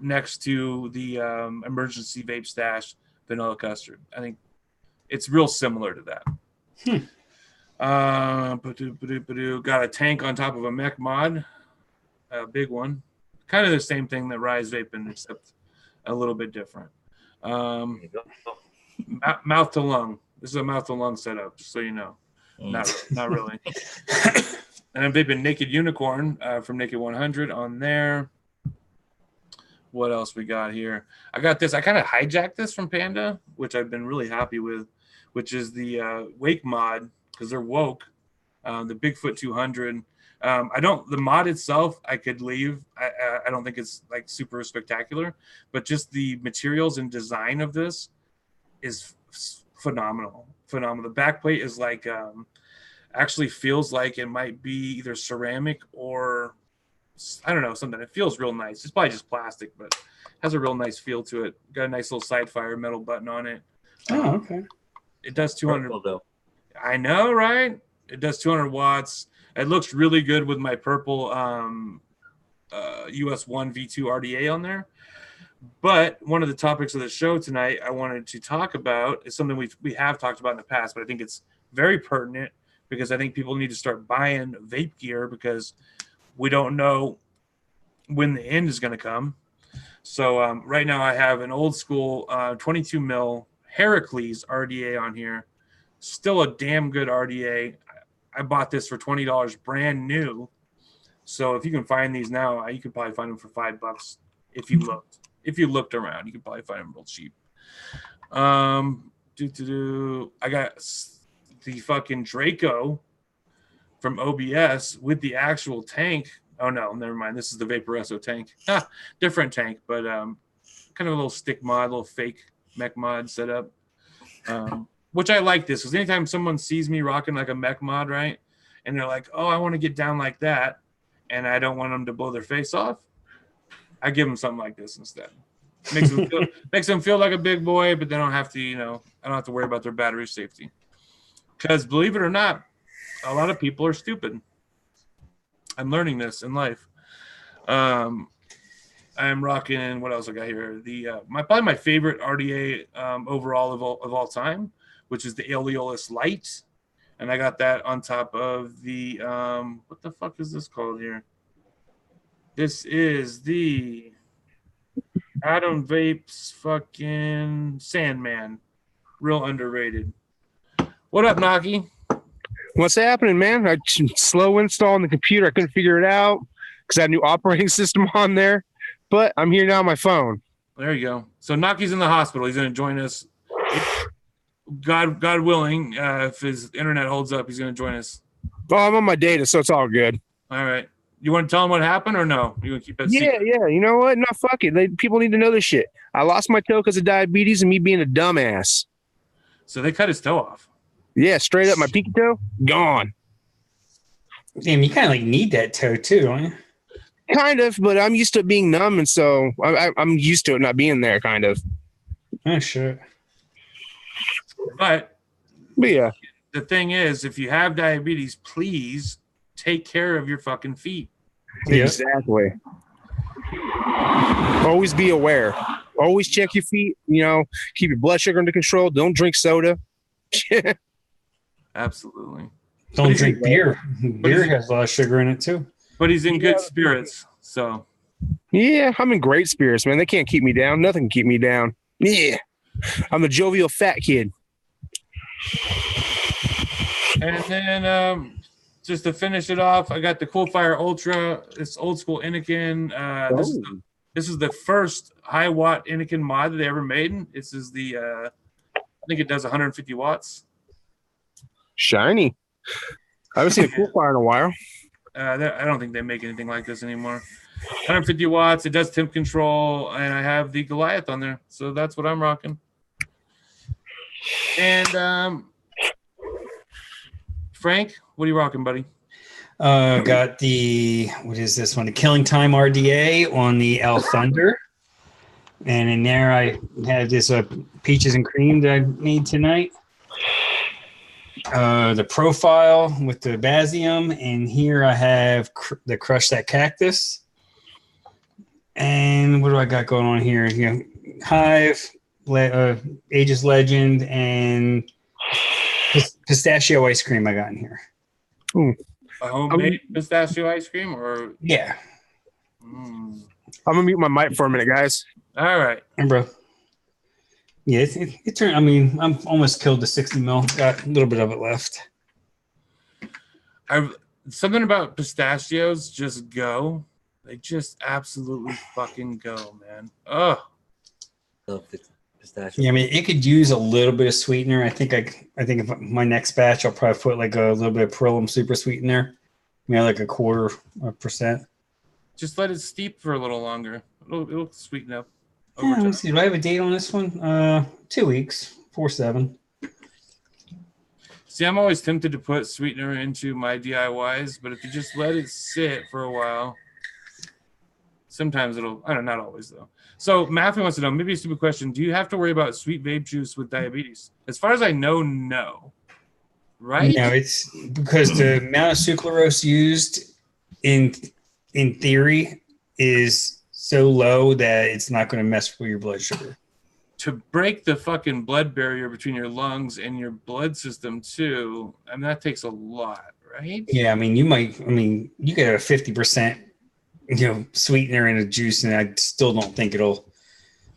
Speaker 1: next to the emergency vape stash vanilla custard. I think it's real similar to that. Got a tank on top of a mech mod, a big one, kind of the same thing that Rise vaping, except a little bit different. Mouth to lung. This is a mouth to lung setup, just so you know. Not really. And I'm vaping Naked Unicorn from Naked 100 on there. What else we got here? I got this. I kind of hijacked this from Panda, which I've been really happy with, which is the Wake mod, because they're woke. The Bigfoot 200. The mod itself I could leave. I don't think it's like super spectacular, but just the materials and design of this is phenomenal. The backplate is like actually feels like it might be either ceramic or I don't know, something. It feels real nice. It's probably just plastic, but has a real nice feel to it. Got a nice little side fire metal button on it.
Speaker 2: Oh, okay.
Speaker 1: It does 200. I know, right? It does 200 watts. It looks really good with my purple US 1 V2 RDA on there. But one of the topics of the show tonight I wanted to talk about is something we have talked about in the past, but I think it's very pertinent because I think people need to start buying vape gear because we don't know when the end is going to come. So right now I have an old school 22 mil Heracles RDA on here. Still a damn good RDA. I bought this for $20 brand new. So if you can find these now, you could probably find them for $5 if you looked. If you looked around, you could probably find them real cheap. I got the fucking Draco from OBS with the actual tank. Oh no, never mind. This is the Vaporesso tank. Different tank, but kind of a little stick mod, little fake mech mod setup. Which I like this because anytime someone sees me rocking like a mech mod, right, and they're like, "Oh, I want to get down like that," and I don't want them to blow their face off, I give them something like this instead. Makes them feel like a big boy, but they don't have to, I don't have to worry about their battery safety. Because believe it or not, a lot of people are stupid. I'm learning this in life. I'm rocking. What else I got here? Probably my favorite RDA overall of all time, which is the Aeolus Light, and I got that on top of the what the fuck is this called here? This is the Atom Vapes fucking Sandman, real underrated. What up, Naki?
Speaker 5: What's happening, man? I slow install on the computer. I couldn't figure it out because I had a new operating system on there, but I'm here now on my phone.
Speaker 1: There you go. So Naki's in the hospital. He's going to join us. God willing, if his internet holds up, he's going to join us.
Speaker 5: Oh, I'm on my data, so it's all good.
Speaker 1: All right. You want to tell him what happened or no? You want to keep that secret?
Speaker 5: Yeah. You know what? No, fuck it. People need to know this shit. I lost my toe because of diabetes and me being a dumbass.
Speaker 1: So they cut his toe off.
Speaker 5: Yeah, straight up. My pinky toe, gone.
Speaker 2: Damn, you kind of like need that toe too, don't you?
Speaker 5: Kind of, but I'm used to it being numb, and so I'm used to it not being there, kind of.
Speaker 2: Oh, sure.
Speaker 1: But
Speaker 5: yeah,
Speaker 1: the thing is, if you have diabetes, please take care of your fucking feet.
Speaker 5: Exactly. Always be aware. Always check your feet. Keep your blood sugar under control. Don't drink soda.
Speaker 1: Absolutely.
Speaker 2: Don't drink beer. Beer has a lot of sugar in it too.
Speaker 1: But he's in good spirits, So
Speaker 5: Yeah, I'm in great spirits, man. They can't keep me down. Nothing can keep me down. Yeah, I'm a jovial fat kid.
Speaker 1: and then just to finish it off, I got the Coolfire Ultra. It's old school Innikin. This is the first high watt Innikin mod that they ever made. This is the I think it does 150 watts.
Speaker 5: Shiny. I haven't seen a cool fire in a while.
Speaker 1: I don't think they make anything like this anymore. 150 watts. It does temp control, and I have the Goliath on there, so that's what I'm rocking. And Frank, what are you rocking, buddy?
Speaker 2: Got the, what is this one? The Killing Time RDA on the L Thunder. And in there I have this peaches and cream that I made tonight. The Profile with the Basium. And here I have the Crush That Cactus. And what do I got going on here? Hive, Aegis Legend, and pistachio ice cream I got in here.
Speaker 5: Ooh.
Speaker 1: A homemade pistachio ice cream, or
Speaker 2: yeah.
Speaker 5: I'm gonna mute my mic for a minute, guys.
Speaker 1: All right,
Speaker 2: bro. Yeah, it turned. I mean, I'm almost killed the 60 mil. Got a little bit of it left.
Speaker 1: Something about pistachios just go. They just absolutely fucking go, man. Oh.
Speaker 4: Pistachio.
Speaker 2: Yeah, I mean, it could use a little bit of sweetener. I think if my next batch, I'll probably put like a little bit of Pearlum super sweetener, maybe like 1/4%.
Speaker 1: Just let it steep for a little longer. It'll sweeten up.
Speaker 2: Yeah, let me see. Do I have a date on this one? 2 weeks, 4/7.
Speaker 1: See, I'm always tempted to put sweetener into my DIYs, but if you just let it sit for a while, sometimes it'll. I don't know, not always though. So Matthew wants to know, maybe a stupid question. Do you have to worry about sweet vape juice with diabetes? As far as I know, no. Right?
Speaker 2: No, it's because the amount of sucralose used in theory is so low that it's not going to mess with your blood sugar.
Speaker 1: To break the fucking blood barrier between your lungs and your blood system too, I mean, that takes a lot, right?
Speaker 2: Yeah, I mean, you get a 50%, sweetener in a juice, and I still don't think it'll.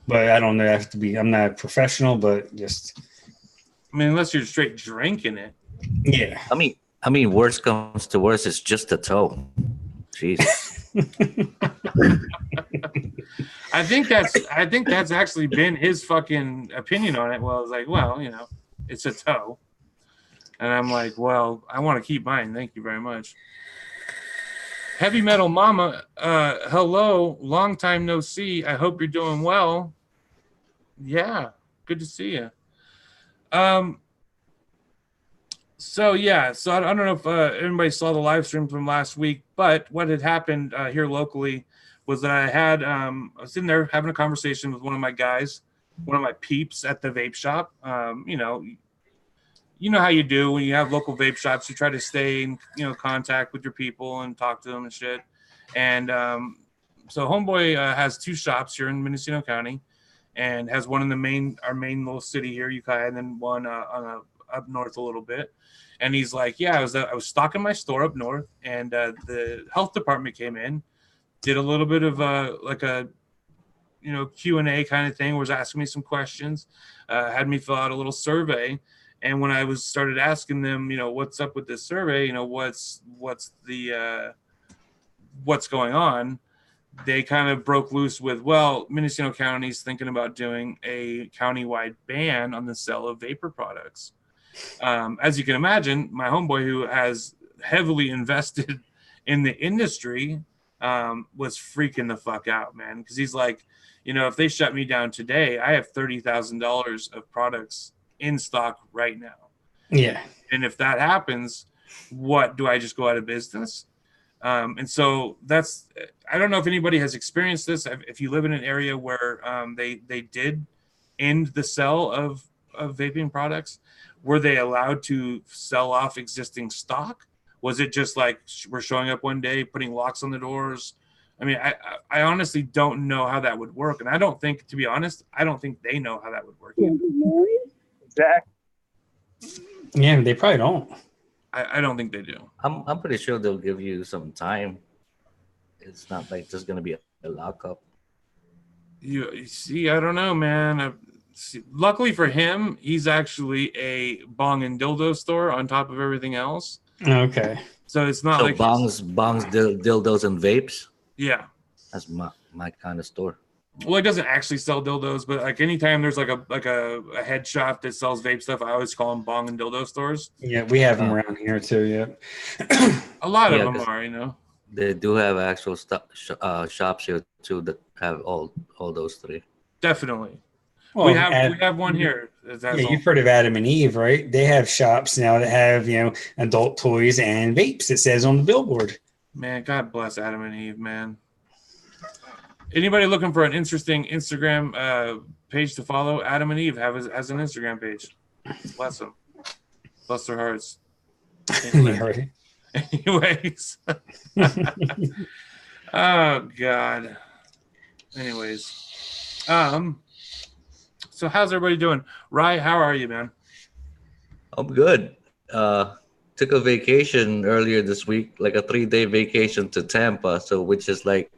Speaker 2: But I don't know. I have to be. I'm not a professional, but just.
Speaker 1: I mean, unless you're straight drinking it.
Speaker 2: Yeah.
Speaker 4: I mean, worst comes to worst, it's just a toe. Jesus.
Speaker 1: I think that's actually been his fucking opinion on it. Well, it's like, well, it's a toe, and I'm like, well, I want to keep mine. Thank you very much. Heavy Metal Mama, hello, long time no see. I hope you're doing well. Yeah, good to see you. So I don't know if everybody saw the live stream from last week, but what had happened here locally was that I was sitting there having a conversation with one of my guys, one of my peeps at the vape shop. You know how you do when you have local vape shops. You try to stay in contact with your people and talk to them and shit. And so homeboy has 2 shops here in Mendocino County, and has one in our main little city here, Ukiah, and then one up north a little bit. And he's like, yeah, I was stocking my store up north, and the health department came in, did a little bit of like a Q&A kind of thing, was asking me some questions, had me fill out a little survey. And when I started asking them, what's up with this survey, what's going on, they kind of broke loose with, well, Mendocino County's thinking about doing a countywide ban on the sale of vapor products. As you can imagine, my homeboy, who has heavily invested in the industry, was freaking the fuck out, man, because he's like, if they shut me down today, I have $30,000 of products in stock right now.
Speaker 2: Yeah.
Speaker 1: And if that happens, what, do I just go out of business? And so I don't know if anybody has experienced this. If you live in an area where they did end the sale of vaping products, were they allowed to sell off existing stock? Was it just like we're showing up one day, putting locks on the doors? I mean, I honestly don't know how that would work. And I don't think, to be honest, I don't think they know how that would work.
Speaker 5: Exactly.
Speaker 2: Yeah, they probably don't.
Speaker 1: I don't think they do.
Speaker 4: I'm pretty sure they'll give you some time. It's not like there's gonna be a lockup.
Speaker 1: You see, I don't know, man. Luckily for him, he's actually a bong and dildo store on top of everything else.
Speaker 2: Okay.
Speaker 1: So it's not
Speaker 4: So
Speaker 1: like
Speaker 4: dildos, and vapes.
Speaker 1: yeah.
Speaker 4: That's my kind of store.
Speaker 1: Well, it doesn't actually sell dildos, but like anytime there's like a head shop that sells vape stuff, I always call them bong and dildo stores.
Speaker 2: Yeah, we have them around here too. Yeah.
Speaker 1: A lot
Speaker 4: Yeah,
Speaker 1: of them
Speaker 4: 'cause
Speaker 1: are, you know.
Speaker 4: They do have actual shops here too that have all those three.
Speaker 1: Definitely.
Speaker 2: Well,
Speaker 1: we have one here.
Speaker 2: Yeah, you've heard of Adam and Eve, right? They have shops now that have, adult toys and vapes. It says on the billboard.
Speaker 1: Man, God bless Adam and Eve, man. Anybody looking for an interesting Instagram page to follow? Adam and Eve has an Instagram page. Bless them. Bless their hearts.
Speaker 2: Yeah, right.
Speaker 1: Anyways. Oh God. Anyways. So how's everybody doing? Rye, how are you, man?
Speaker 4: I'm good. Took a vacation earlier this week, like a 3-day vacation to Tampa, so which is like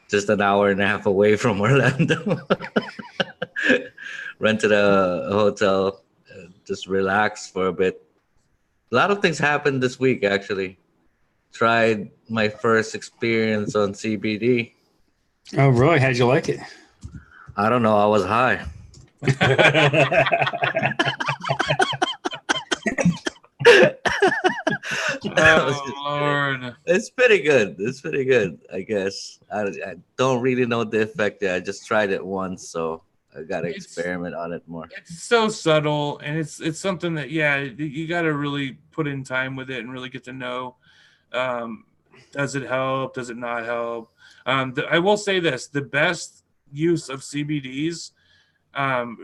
Speaker 4: just an hour and a half away from Orlando. Rented a hotel, just relaxed for a bit. A lot of things happened this week, actually. Tried my first experience on CBD.
Speaker 2: Oh, really? How'd you like it?
Speaker 4: I don't know. I was high.
Speaker 1: Oh Lord.
Speaker 4: It's pretty good. It's pretty good, I guess. I don't really know the effect yet. I just tried it once, so I gotta experiment on it more.
Speaker 1: It's so subtle, and it's something that you got to really put in time with it and really get to know. Does it help? Does it not help? I will say this: the best use of CBDs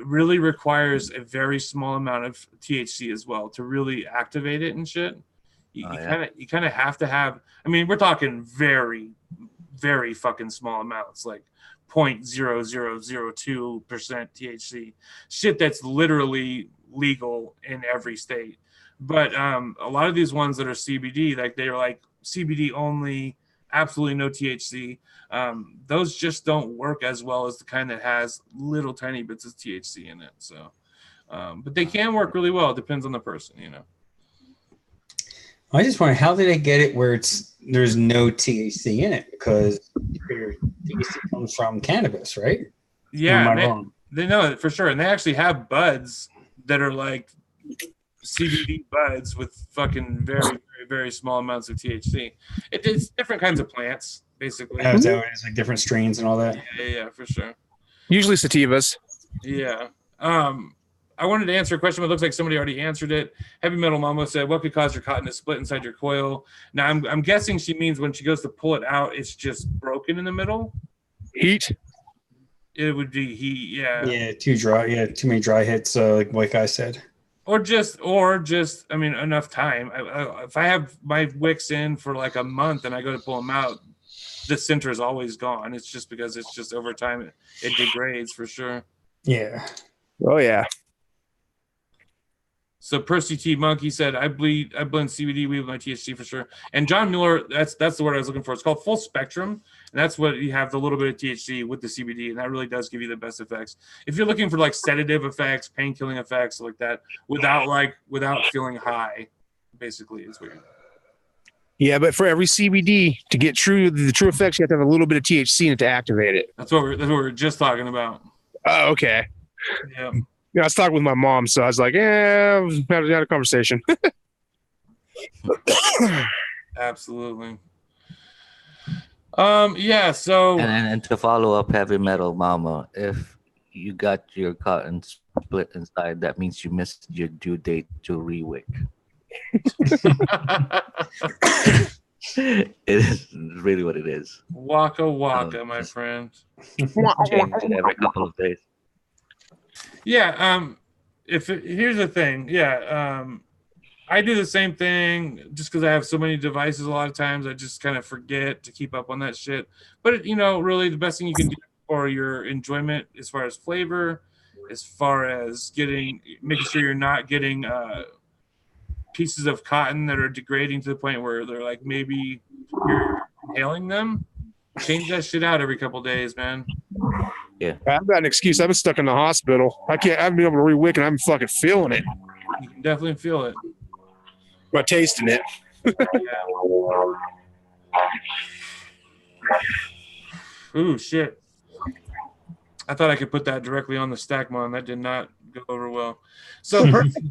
Speaker 1: really requires a very small amount of THC as well to really activate it and shit. You kind of have to have. I mean, we're talking very, very fucking small amounts, like 0.0002% THC, shit that's literally legal in every state. But a lot of these ones that are CBD, like they're like CBD only, absolutely no THC. Those just don't work as well as the kind that has little tiny bits of THC in it. So, but they can work really well. It depends on the person, you know.
Speaker 2: I just wonder, how did they get it where there's no THC in it? Because THC comes from cannabis, right?
Speaker 1: Yeah, they know it for sure, and they actually have buds that are like CBD buds with fucking very, very, very small amounts of THC. It's different kinds of plants, basically.
Speaker 2: Oh, so it's like different strains and all that.
Speaker 1: Yeah, for sure.
Speaker 5: Usually sativas.
Speaker 1: Yeah. I wanted to answer a question, but it looks like somebody already answered it. Heavy Metal Mama said, "What could cause your cotton to split inside your coil?" Now, I'm guessing she means when she goes to pull it out, it's just broken in the middle.
Speaker 5: Heat.
Speaker 1: It would be heat, yeah.
Speaker 2: Yeah, too dry. Yeah, too many dry hits, like I said.
Speaker 1: Or just, I mean, enough time. If I have my wicks in for like a month and I go to pull them out, the center is always gone. It's just because it's just over time it degrades for sure.
Speaker 2: Yeah.
Speaker 5: Oh yeah.
Speaker 1: So Percy T Monkey said, I blend CBD weed with my THC for sure. And John Mueller, that's the word I was looking for. It's called full spectrum. And that's what you have, the little bit of THC with the CBD. And that really does give you the best effects. If you're looking for like sedative effects, pain killing effects like that, without feeling high, basically is what you're doing.
Speaker 5: Yeah, but for every CBD to get the true effects, you have to have a little bit of THC in it to activate it.
Speaker 1: That's what we're just talking about.
Speaker 5: Oh, okay.
Speaker 1: Yeah.
Speaker 5: Yeah, I was talking with my mom, so I was like, "Yeah, had a conversation."
Speaker 1: Absolutely. Yeah. So.
Speaker 4: And to follow up, Heavy Metal Mama, if you got your cotton split inside, that means you missed your due date to rewick. It is really what it is.
Speaker 1: Waka, my friend.
Speaker 4: Change it every couple of days.
Speaker 1: Yeah. Here's the thing. Yeah. I do the same thing just because I have so many devices. A lot of times I just kind of forget to keep up on that shit. But really the best thing you can do for your enjoyment, as far as flavor, as far as making sure you're not getting pieces of cotton that are degrading to the point where they're like maybe you're inhaling them, Change that shit out every couple days, man.
Speaker 5: I've got an excuse. I've been stuck in the hospital. I haven't been able to re-wick, and I'm fucking feeling it.
Speaker 1: You can definitely feel it.
Speaker 5: By tasting it.
Speaker 1: Ooh, shit. I thought I could put that directly on the stack, man. That did not go over well. So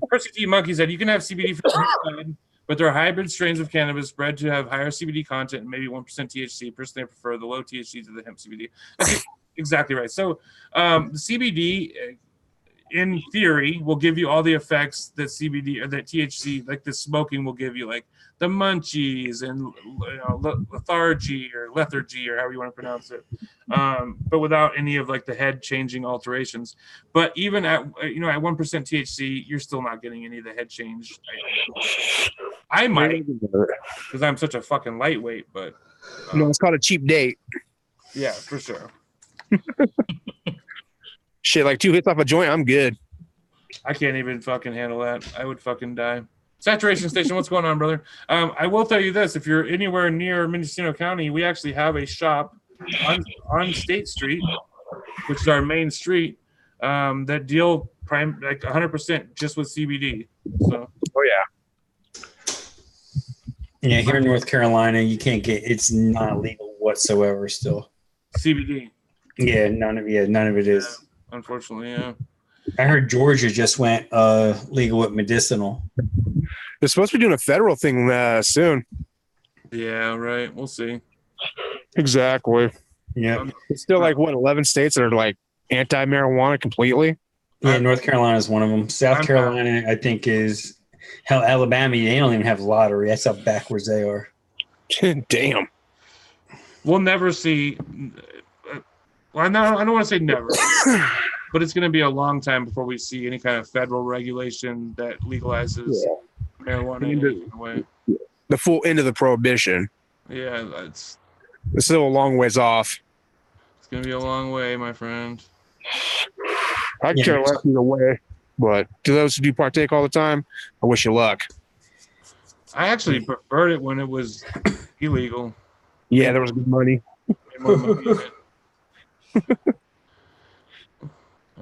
Speaker 1: Percy T. Monkey said you can have CBD for the inside, but there are hybrid strains of cannabis bred to have higher CBD content and maybe 1% THC. Personally, I prefer the low THC to the hemp CBD. That's exactly right. So the CBD, in theory, will give you all the effects that CBD or that THC, like the smoking, will give you, like the munchies and lethargy or lethargy or however you want to pronounce it, but without any of like the head changing alterations. But even at at 1% THC, you're still not getting any of the head change. I might, because I'm such a fucking lightweight, but
Speaker 5: no, it's called a cheap date.
Speaker 1: Yeah, for sure.
Speaker 5: Shit, like 2 hits off a joint, I'm good.
Speaker 1: I can't even fucking handle that. I would fucking die. Saturation Station, what's going on, brother? I will tell you this: if you're anywhere near Mendocino County, we actually have a shop on State Street, which is our main street, that deal like 100% just with CBD. So,
Speaker 2: Yeah, here in North Carolina, you can't get. It's not legal whatsoever. Still,
Speaker 1: CBD.
Speaker 2: Yeah, none of it is.
Speaker 1: Yeah, unfortunately, yeah.
Speaker 2: I heard Georgia just went legal with medicinal.
Speaker 5: They're supposed to be doing a federal thing soon.
Speaker 1: Yeah, right. We'll see.
Speaker 5: Exactly.
Speaker 2: Yeah.
Speaker 5: It's still like 11 states that are like anti-marijuana completely.
Speaker 2: Yeah, North Carolina is one of them. South Carolina, I think, is hell. Alabama, they don't even have lottery. That's how backwards they are.
Speaker 5: Damn.
Speaker 1: We'll never see. Well, no, I don't want to say never, but it's going to be a long time before we see any kind of federal regulation that legalizes marijuana in any way.
Speaker 5: The full end of the prohibition.
Speaker 1: Yeah, it's
Speaker 5: still a long ways off.
Speaker 1: It's going to be a long way, my friend.
Speaker 5: I care less either way, but to those who do partake all the time, I wish you luck.
Speaker 1: I actually preferred it when it was illegal.
Speaker 5: Yeah, there was good money.
Speaker 1: More money in it.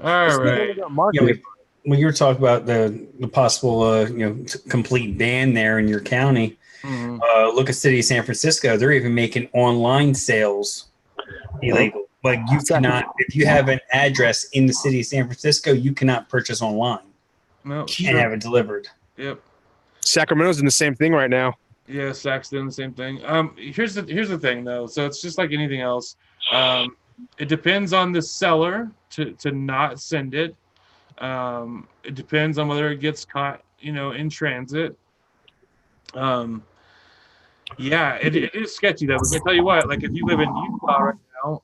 Speaker 1: All right.
Speaker 2: Yeah, when you were talking about the possible complete ban there in your county, look at city of San Francisco. They're even making online sales illegal. Like you cannot, if you have an address in the city of San Francisco, you cannot purchase online and have it delivered.
Speaker 1: Yep.
Speaker 5: Sacramento's in the same thing right now.
Speaker 1: Yeah, Sac's doing the same thing. Here's the thing though. So it's just like anything else. It depends on the seller to not send it. It depends on whether it gets caught, in transit. Yeah, it is sketchy though. Because I tell you what, like if you live in Utah right now,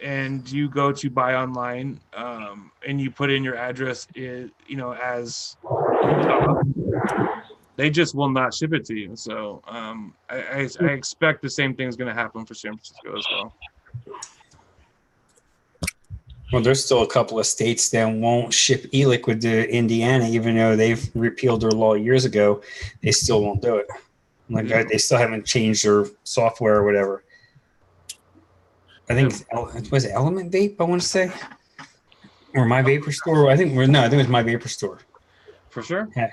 Speaker 1: and you go to buy online, and you put in your address, as they just will not ship it to you. So I expect the same thing is going to happen for San Francisco as well.
Speaker 2: Well, there's still a couple of states that won't ship e-liquid to Indiana, even though they've repealed their law years ago. They still won't do it. Like they still haven't changed their software or whatever. I think was it Element Vape? I want to say, or My Vapor Store. I think it was My Vapor Store.
Speaker 1: For sure.
Speaker 2: Had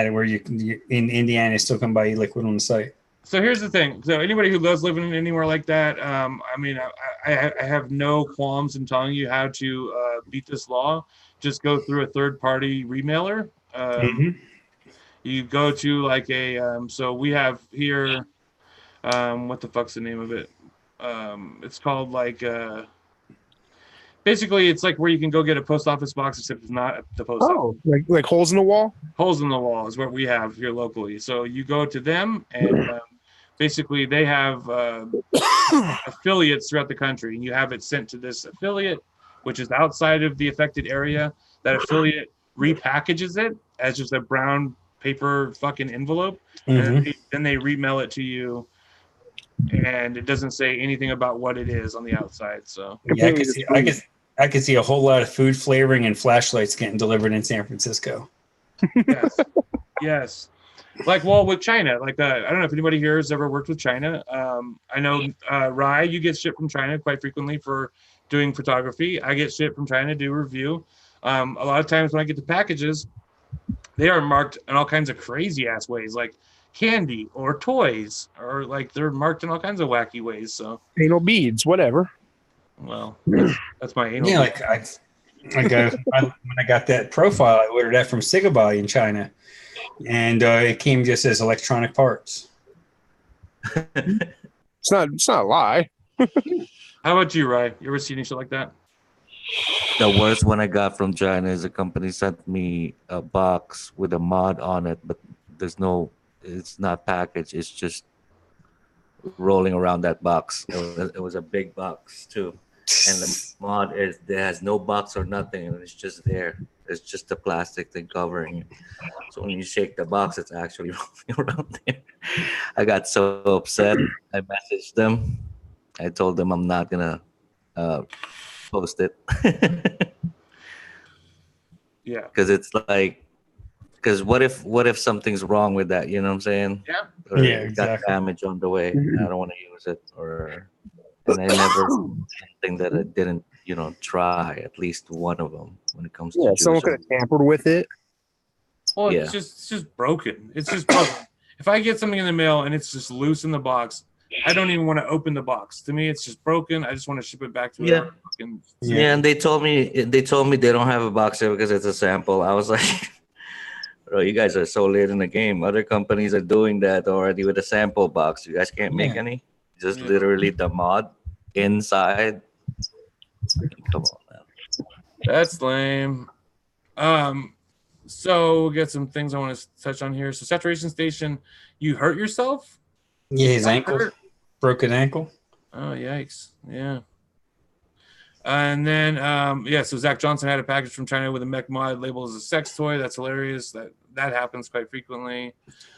Speaker 2: it where you in Indiana still come buy e-liquid on the site.
Speaker 1: So here's the thing. So anybody who loves living anywhere like that, I have no qualms in telling you how to beat this law. Just go through a third-party remailer. You go to like a so we have here, what the fuck's the name of it? It's called like basically it's like where you can go get a post office box, except it's not the post office.
Speaker 5: Like holes in the wall?
Speaker 1: Holes in the wall is what we have here locally. So you go to them and basically they have affiliates throughout the country, and you have it sent to this affiliate, which is outside of the affected area. That affiliate repackages it as just a brown paper fucking envelope, and then they remail it to you, and it doesn't say anything about what it is on the outside. So
Speaker 2: yeah, I could see a whole lot of food flavoring and flashlights getting delivered in San Francisco.
Speaker 1: Yes. Like, well, with China, like, I don't know if anybody here has ever worked with China. I know, Rye, you get shit from China quite frequently for doing photography. I get shit from China to do review. A lot of times when I get the packages, they are marked in all kinds of crazy ass ways, like candy or toys, or like they're marked in all kinds of wacky ways. So
Speaker 5: Anal beads, whatever.
Speaker 1: well, that's my anal.
Speaker 2: Yeah, when I got that profile, I ordered that from Sigabai in China, and it came just as electronic parts.
Speaker 5: It's not a lie.
Speaker 1: How about you, Rye? You ever seen any shit like that?
Speaker 4: The worst one I got from China is a company sent me a box with a mod on it, but it's not packaged. It's just rolling around that box. It was a big box too. And the mod there has no box or nothing, and it's just there. It's just a plastic thing covering it. So when you shake the box, it's actually rolling around there. I got so upset. I messaged them. I told them I'm not gonna post it.
Speaker 1: Yeah.
Speaker 4: Because what if something's wrong with that? You know what I'm saying?
Speaker 1: Yeah.
Speaker 4: Or
Speaker 2: exactly.
Speaker 4: got damage on the way. I don't want to use it, and I never anything that I didn't, try at least one of them when it comes to
Speaker 5: someone could have tampered with it.
Speaker 1: Well, it's just broken. It's just broken. If I get something in the mail and it's just loose in the box, I don't even want to open the box. To me, it's just broken. I just want to ship it back to
Speaker 4: Yeah. Yeah, and they told me they don't have a box there because it's a sample. I was like, bro, you guys are so late in the game. Other companies are doing that already with a sample box. You guys can't make any. Just literally the mod inside. Come on, man.
Speaker 1: That's lame. So we'll get some things I want to touch on here. So saturation station, you hurt yourself?
Speaker 2: Yeah, his ankle, broken ankle.
Speaker 1: Oh, yikes. Yeah. And then, so Zach Johnson had a package from China with a mech mod labeled as a sex toy. That's hilarious. That happens quite frequently.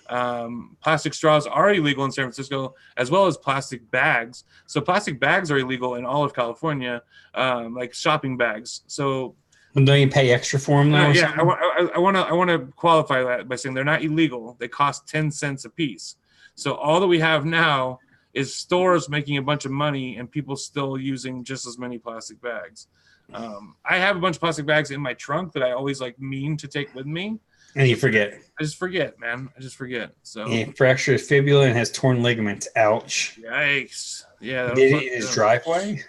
Speaker 1: Plastic straws are illegal in San Francisco, as well as plastic bags. So plastic bags are illegal in all of California, like shopping bags. So
Speaker 2: don't you pay extra for them now?
Speaker 1: Yeah, I want to qualify that by saying they're not illegal. They cost 10 cents a piece. So all that we have now is stores making a bunch of money and people still using just as many plastic bags. I have a bunch of plastic bags in my trunk that I always mean to take with me.
Speaker 2: And you forget.
Speaker 1: I just forget, man. I just forget. So
Speaker 2: fractured fibula and has torn ligaments. Ouch.
Speaker 1: Yikes. Yeah.
Speaker 2: Did it in his driveway?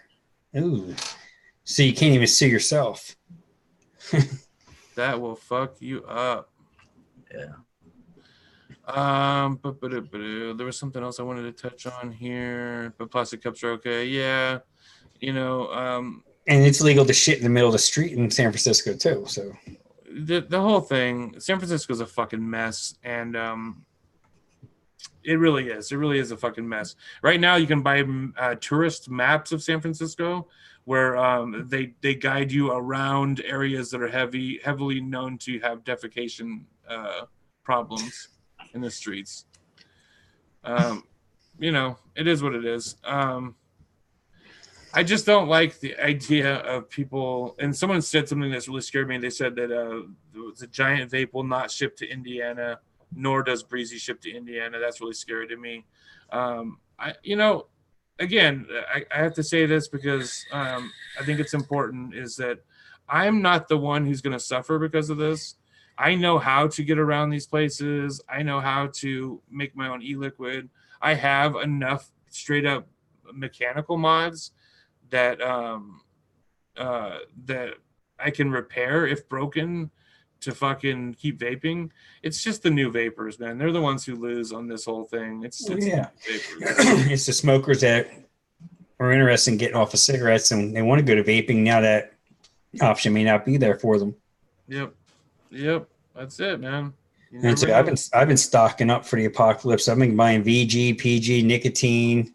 Speaker 2: Ooh. So you can't even see yourself.
Speaker 1: That will fuck you up.
Speaker 4: Yeah.
Speaker 1: There was something else I wanted to touch on here, but plastic cups are okay. Yeah.
Speaker 2: And it's legal to shit in the middle of the street in San Francisco too. So
Speaker 1: the whole thing, San Francisco is a fucking mess, and it really is. It really is a fucking mess. Right now, you can buy tourist maps of San Francisco, where they guide you around areas that are heavily known to have defecation problems in the streets. It is what it is. I just don't like the idea of people. And someone said something that's really scared me. They said that the giant vape will not ship to Indiana, nor does Breezy ship to Indiana. That's really scary to me. Again, I have to say this because I think it's important, is that I'm not the one who's going to suffer because of this. I know how to get around these places. I know how to make my own e-liquid. I have enough straight up mechanical mods that that I can repair if broken to fucking keep vaping. It's just the new vapors, man. They're the ones who lose on this whole thing. It's
Speaker 2: it's the smokers that are interested in getting off of cigarettes and they want to go to vaping. Now that option may not be there for them.
Speaker 1: Yep. That's it, man.
Speaker 2: And so I've been stocking up for the apocalypse. I've been buying VG, PG, nicotine.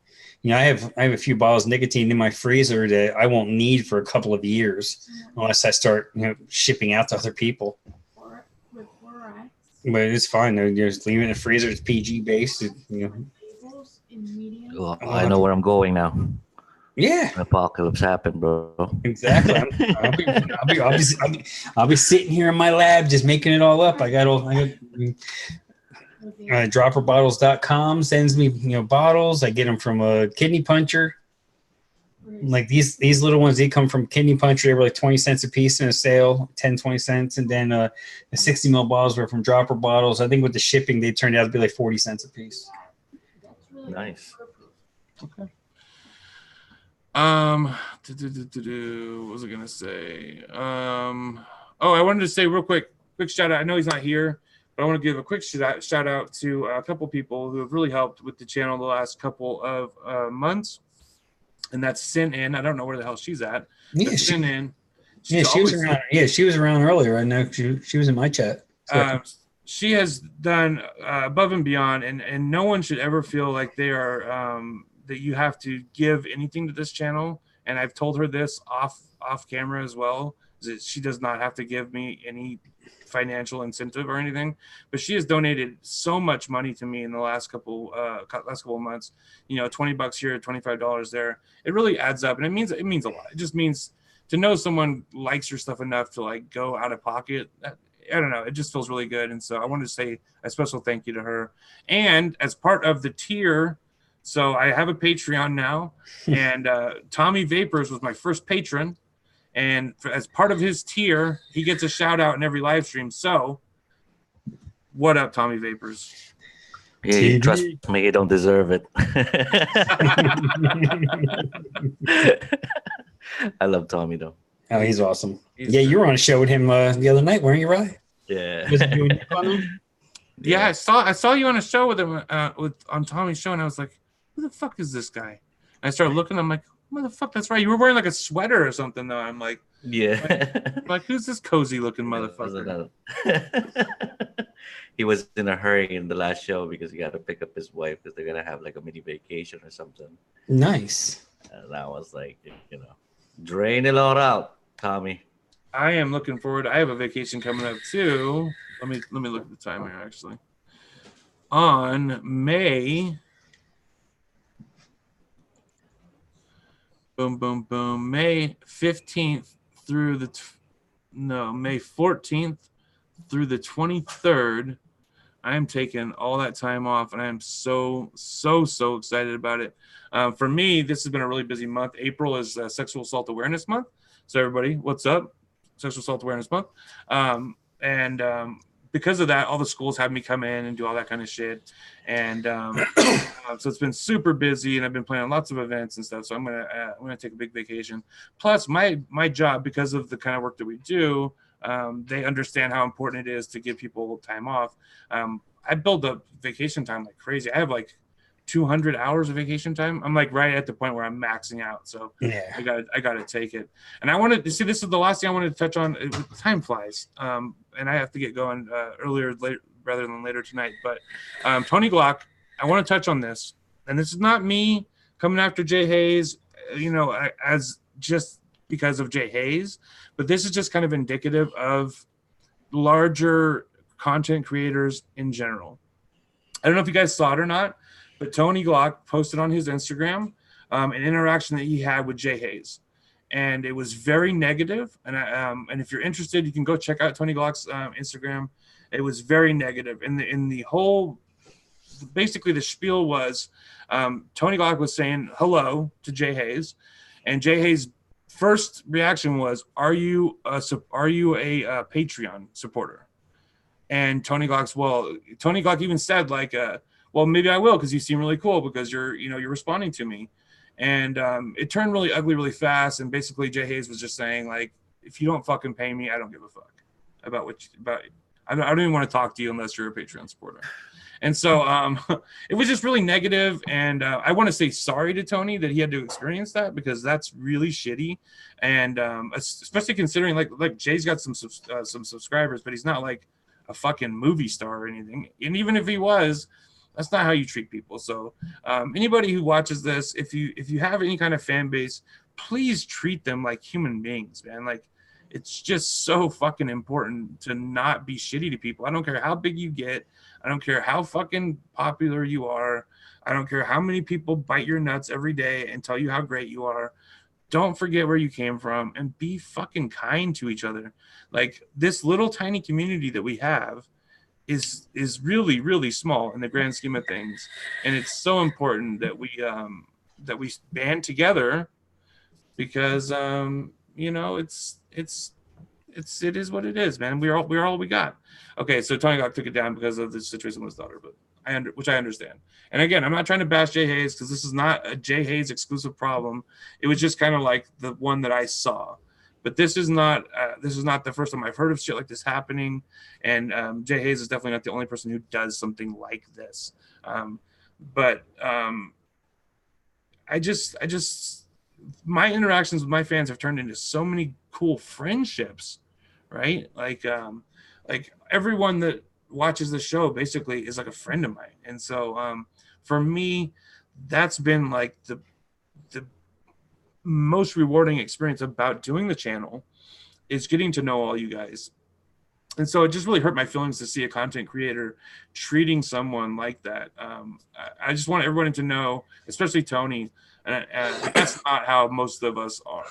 Speaker 2: I have a few bottles of nicotine in my freezer that I won't need for a couple of years unless I start shipping out to other people. But it's fine. They're just leaving it in the freezer. It's PG based.
Speaker 4: Well, I know where I'm going now.
Speaker 2: Yeah,
Speaker 4: when apocalypse happened, bro.
Speaker 2: Exactly. I'll be sitting here in my lab just making it all up. Dropperbottles.com sends me, bottles. I get them from a Kidney Puncher. Like these little ones, they come from Kidney Puncher. They were like 20 cents a piece in a sale, 20 cents. And then the 60 ml bottles were from Dropper Bottles. I think with the shipping, they turned out to be like 40 cents a piece.
Speaker 4: Nice.
Speaker 1: Okay. What was I gonna say? I wanted to say real quick shout out. I know he's not here, but I want to give a quick shout out to a couple people who have really helped with the channel the last couple of months. And that's Sin In. I don't know where the hell she's at.
Speaker 2: Yeah,
Speaker 1: Sin In.
Speaker 2: She was around. Yeah, she was around earlier. I know she was in my chat.
Speaker 1: She has done above and beyond, and no one should ever feel like they are that you have to give anything to this channel. And I've told her this off camera as well, that she does not have to give me any financial incentive or anything, but she has donated so much money to me in the last couple of months. $20 here, $25 there. It really adds up, and it means a lot. It just means to know someone likes your stuff enough to like go out of pocket. I don't know. It just feels really good, and so I wanted to say a special thank you to her. And as part of the tier, so I have a Patreon now, and Tommy Vapors was my first patron. And as part of his tier, he gets a shout out in every live stream. So, what up, Tommy Vapors?
Speaker 4: Yeah, trust me, you don't deserve it. I love Tommy though.
Speaker 2: Oh, he's awesome. You were on a show with him the other night, weren't you, Rye?
Speaker 4: Yeah.
Speaker 1: Yeah, I saw you on a show with him on Tommy's show, and I was like, who the fuck is this guy? And I started looking. I'm like, motherfucker, that's right. You were wearing like a sweater or something, though. I'm like,
Speaker 4: yeah.
Speaker 1: like who's this cozy looking motherfucker?
Speaker 4: He was in a hurry in the last show because he got to pick up his wife because they're gonna have like a mini vacation or something.
Speaker 2: Nice.
Speaker 4: And I was like, drain it all out, Tommy.
Speaker 1: I am looking forward. I have a vacation coming up too. Let me look at the time here. Actually, on May. Boom, boom, boom. May 15th through May 14th through the 23rd. I am taking all that time off, and I am so excited about it. For me, this has been a really busy month. April is Sexual Assault Awareness Month. So everybody, what's up? Sexual Assault Awareness Month. Because of that, all the schools have me come in and do all that kind of shit. And so it's been super busy, and I've been planning lots of events and stuff. So I'm gonna take a big vacation. Plus, my job, because of the kind of work that we do, they understand how important it is to give people time off. I build up vacation time like crazy. I have like 200 hours of vacation time. I'm like right at the point where I'm maxing out. So yeah, I gotta take it. And I wanted to see, this is the last thing I wanted to touch on. Time flies. And I have to get going later rather than later tonight. But Tony Glock, I want to touch on this. And this is not me coming after Jay Hayes, as just because of Jay Hayes, but this is just kind of indicative of larger content creators in general. I don't know if you guys saw it or not, but Tony Glock posted on his Instagram an interaction that he had with Jay Hayes, and it was very negative. And if you're interested, you can go check out Tony Glock's Instagram. It was very negative. In the whole, basically the spiel was, Tony Glock was saying hello to Jay Hayes, and Jay Hayes' first reaction was, "Are you a Patreon supporter?" And Tony Glock even said like, well, maybe I will, because you seem really cool, because you're responding to me. And it turned really ugly really fast. And basically Jay Hayes was just saying like, if you don't fucking pay me, I don't give a fuck about I don't even want to talk to you unless you're a Patreon supporter. And so it was just really negative. And I want to say sorry to Tony that he had to experience that, because that's really shitty. And especially considering like Jay's got some subscribers, but he's not like a fucking movie star or anything. And even if he was, that's not how you treat people. So anybody who watches this, if you have any kind of fan base, please treat them like human beings, man. Like, it's just so fucking important to not be shitty to people. I don't care how big you get. I don't care how fucking popular you are. I don't care how many people bite your nuts every day and tell you how great you are. Don't forget where you came from, and be fucking kind to each other. Like, this little tiny community that we have is really, really small in the grand scheme of things. And it's so important that we band together because you know, it is what it is, man. We're all we got. Okay, so Tony Hawk took it down because of the situation with his daughter, but which I understand. And again, I'm not trying to bash Jay Hayes because this is not a Jay Hayes exclusive problem. It was just kind of like the one that I saw. But this is not the first time I've heard of shit like this happening. And Jay Hayes is definitely not the only person who does something like this. But I just my interactions with my fans have turned into so many cool friendships, right? Like everyone that watches the show basically is like a friend of mine. And so for me, that's been like the most rewarding experience about doing the channel is getting to know all you guys. And so it just really hurt my feelings to see a content creator treating someone like that. I just want everyone to know, especially Tony, that's not how most of us are.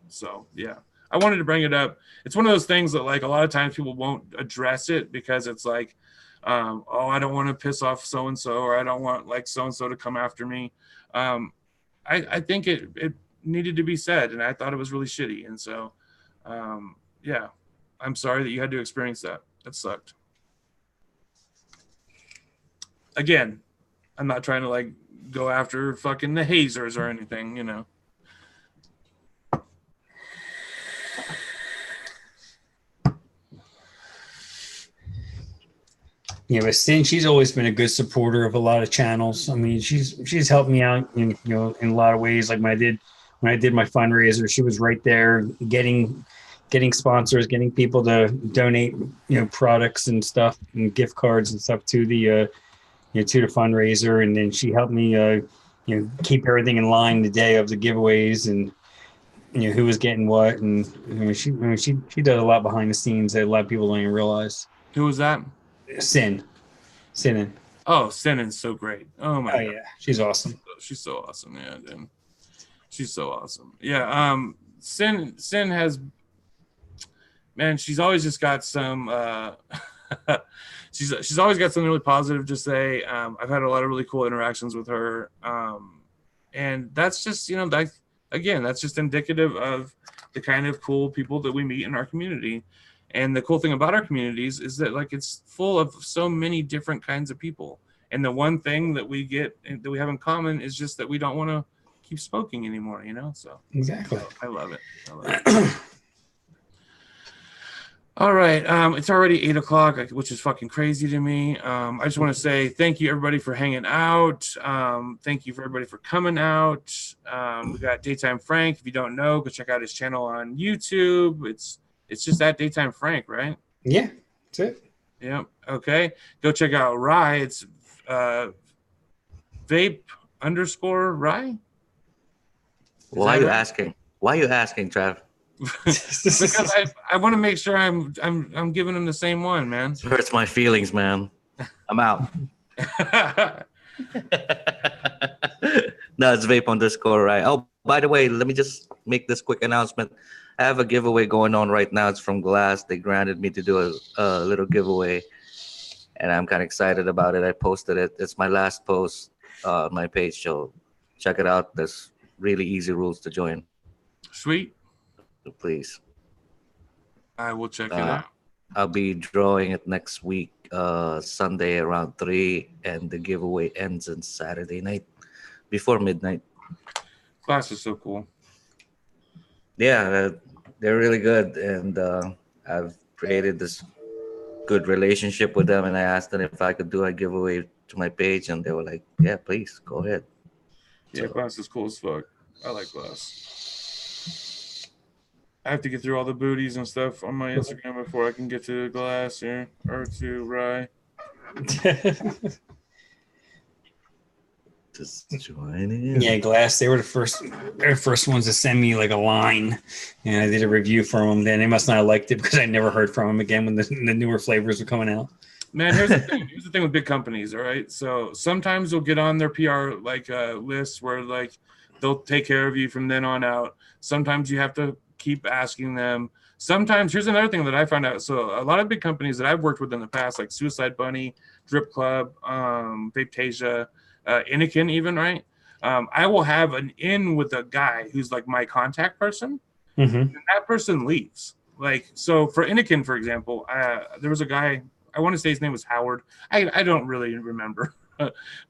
Speaker 1: So yeah, I wanted to bring it up. It's one of those things that like a lot of times people won't address it because it's like, oh, I don't want to piss off so-and-so, or I don't want like so-and-so to come after me. I think it needed to be said, and I thought it was really shitty. And so, yeah, I'm sorry that you had to experience that. That sucked. Again, I'm not trying to like go after fucking the hazers or anything, you know.
Speaker 2: Yeah, but Sin, she's always been a good supporter of a lot of channels. I mean, she's helped me out in in a lot of ways. Like when I did my fundraiser, she was right there getting sponsors, getting people to donate products and stuff and gift cards and stuff to the to the fundraiser. And then she helped me keep everything in line the day of the giveaways and who was getting what. And she does a lot behind the scenes that a lot of people don't even realize.
Speaker 1: Who was that?
Speaker 2: Sinan.
Speaker 1: Oh, Sinan's so great. Oh my God.
Speaker 2: Yeah, she's awesome.
Speaker 1: She's so awesome. Yeah, dude. She's so awesome. Yeah. Sin has, man, she's always just got some she's always got something really positive to say. I've had a lot of really cool interactions with her. And that's just, that's just indicative of the kind of cool people that we meet in our community. And the cool thing about our communities is that like it's full of so many different kinds of people. And the one thing that we have in common is just that we don't want to keep smoking anymore, So
Speaker 2: exactly.
Speaker 1: I love it. All right. It's already 8:00, which is fucking crazy to me. I just want to say thank you everybody for hanging out. Thank you for everybody for coming out. We got Daytime Frank. If you don't know, go check out his channel on YouTube. It's just at Daytime Frank, right?
Speaker 2: Yeah, that's it.
Speaker 1: Yep. Okay. Go check out Rye. It's vape_Rye.
Speaker 4: Why are you asking? Why are you asking, Trav?
Speaker 1: Because I want to make sure I'm giving him the same one, man.
Speaker 4: It hurts my feelings, man. I'm out. No, it's vape_Rye. Oh, by the way, let me just make this quick announcement. I have a giveaway going on right now. It's from Glass. They granted me to do a little giveaway, and I'm kind of excited about it. I posted it. It's my last post on my page, so check it out. There's really easy rules to join.
Speaker 1: Sweet.
Speaker 4: So please.
Speaker 1: I will check it out.
Speaker 4: I'll be drawing it next week, Sunday around 3, and the giveaway ends on Saturday night before midnight.
Speaker 1: Glass is so cool.
Speaker 4: Yeah, they're really good, and I've created this good relationship with them, and I asked them if I could do a giveaway to my page, and they were like, yeah, please, go ahead.
Speaker 1: Yeah, Glass is cool as fuck. I like Glass. I have to get through all the booties and stuff on my Instagram before I can get to Glass here, or to Rye.
Speaker 4: Just join in.
Speaker 2: Yeah, Glass. They were the first ones to send me like a line, and I did a review for them. Then they must not have liked it because I never heard from them again when the newer flavors were coming out.
Speaker 1: Man, here's the thing. Here's the thing with big companies. All right, so sometimes you'll get on their PR list where like they'll take care of you from then on out. Sometimes you have to keep asking them. Sometimes, here's another thing that I found out. So a lot of big companies that I've worked with in the past, like Suicide Bunny, Drip Club, Vapetasia, Inikin even, right? I will have an in with a guy who's like my contact person, and that person leaves. Like, so for Inikin, for example, there was a guy, I want to say his name was Howard. I don't really remember,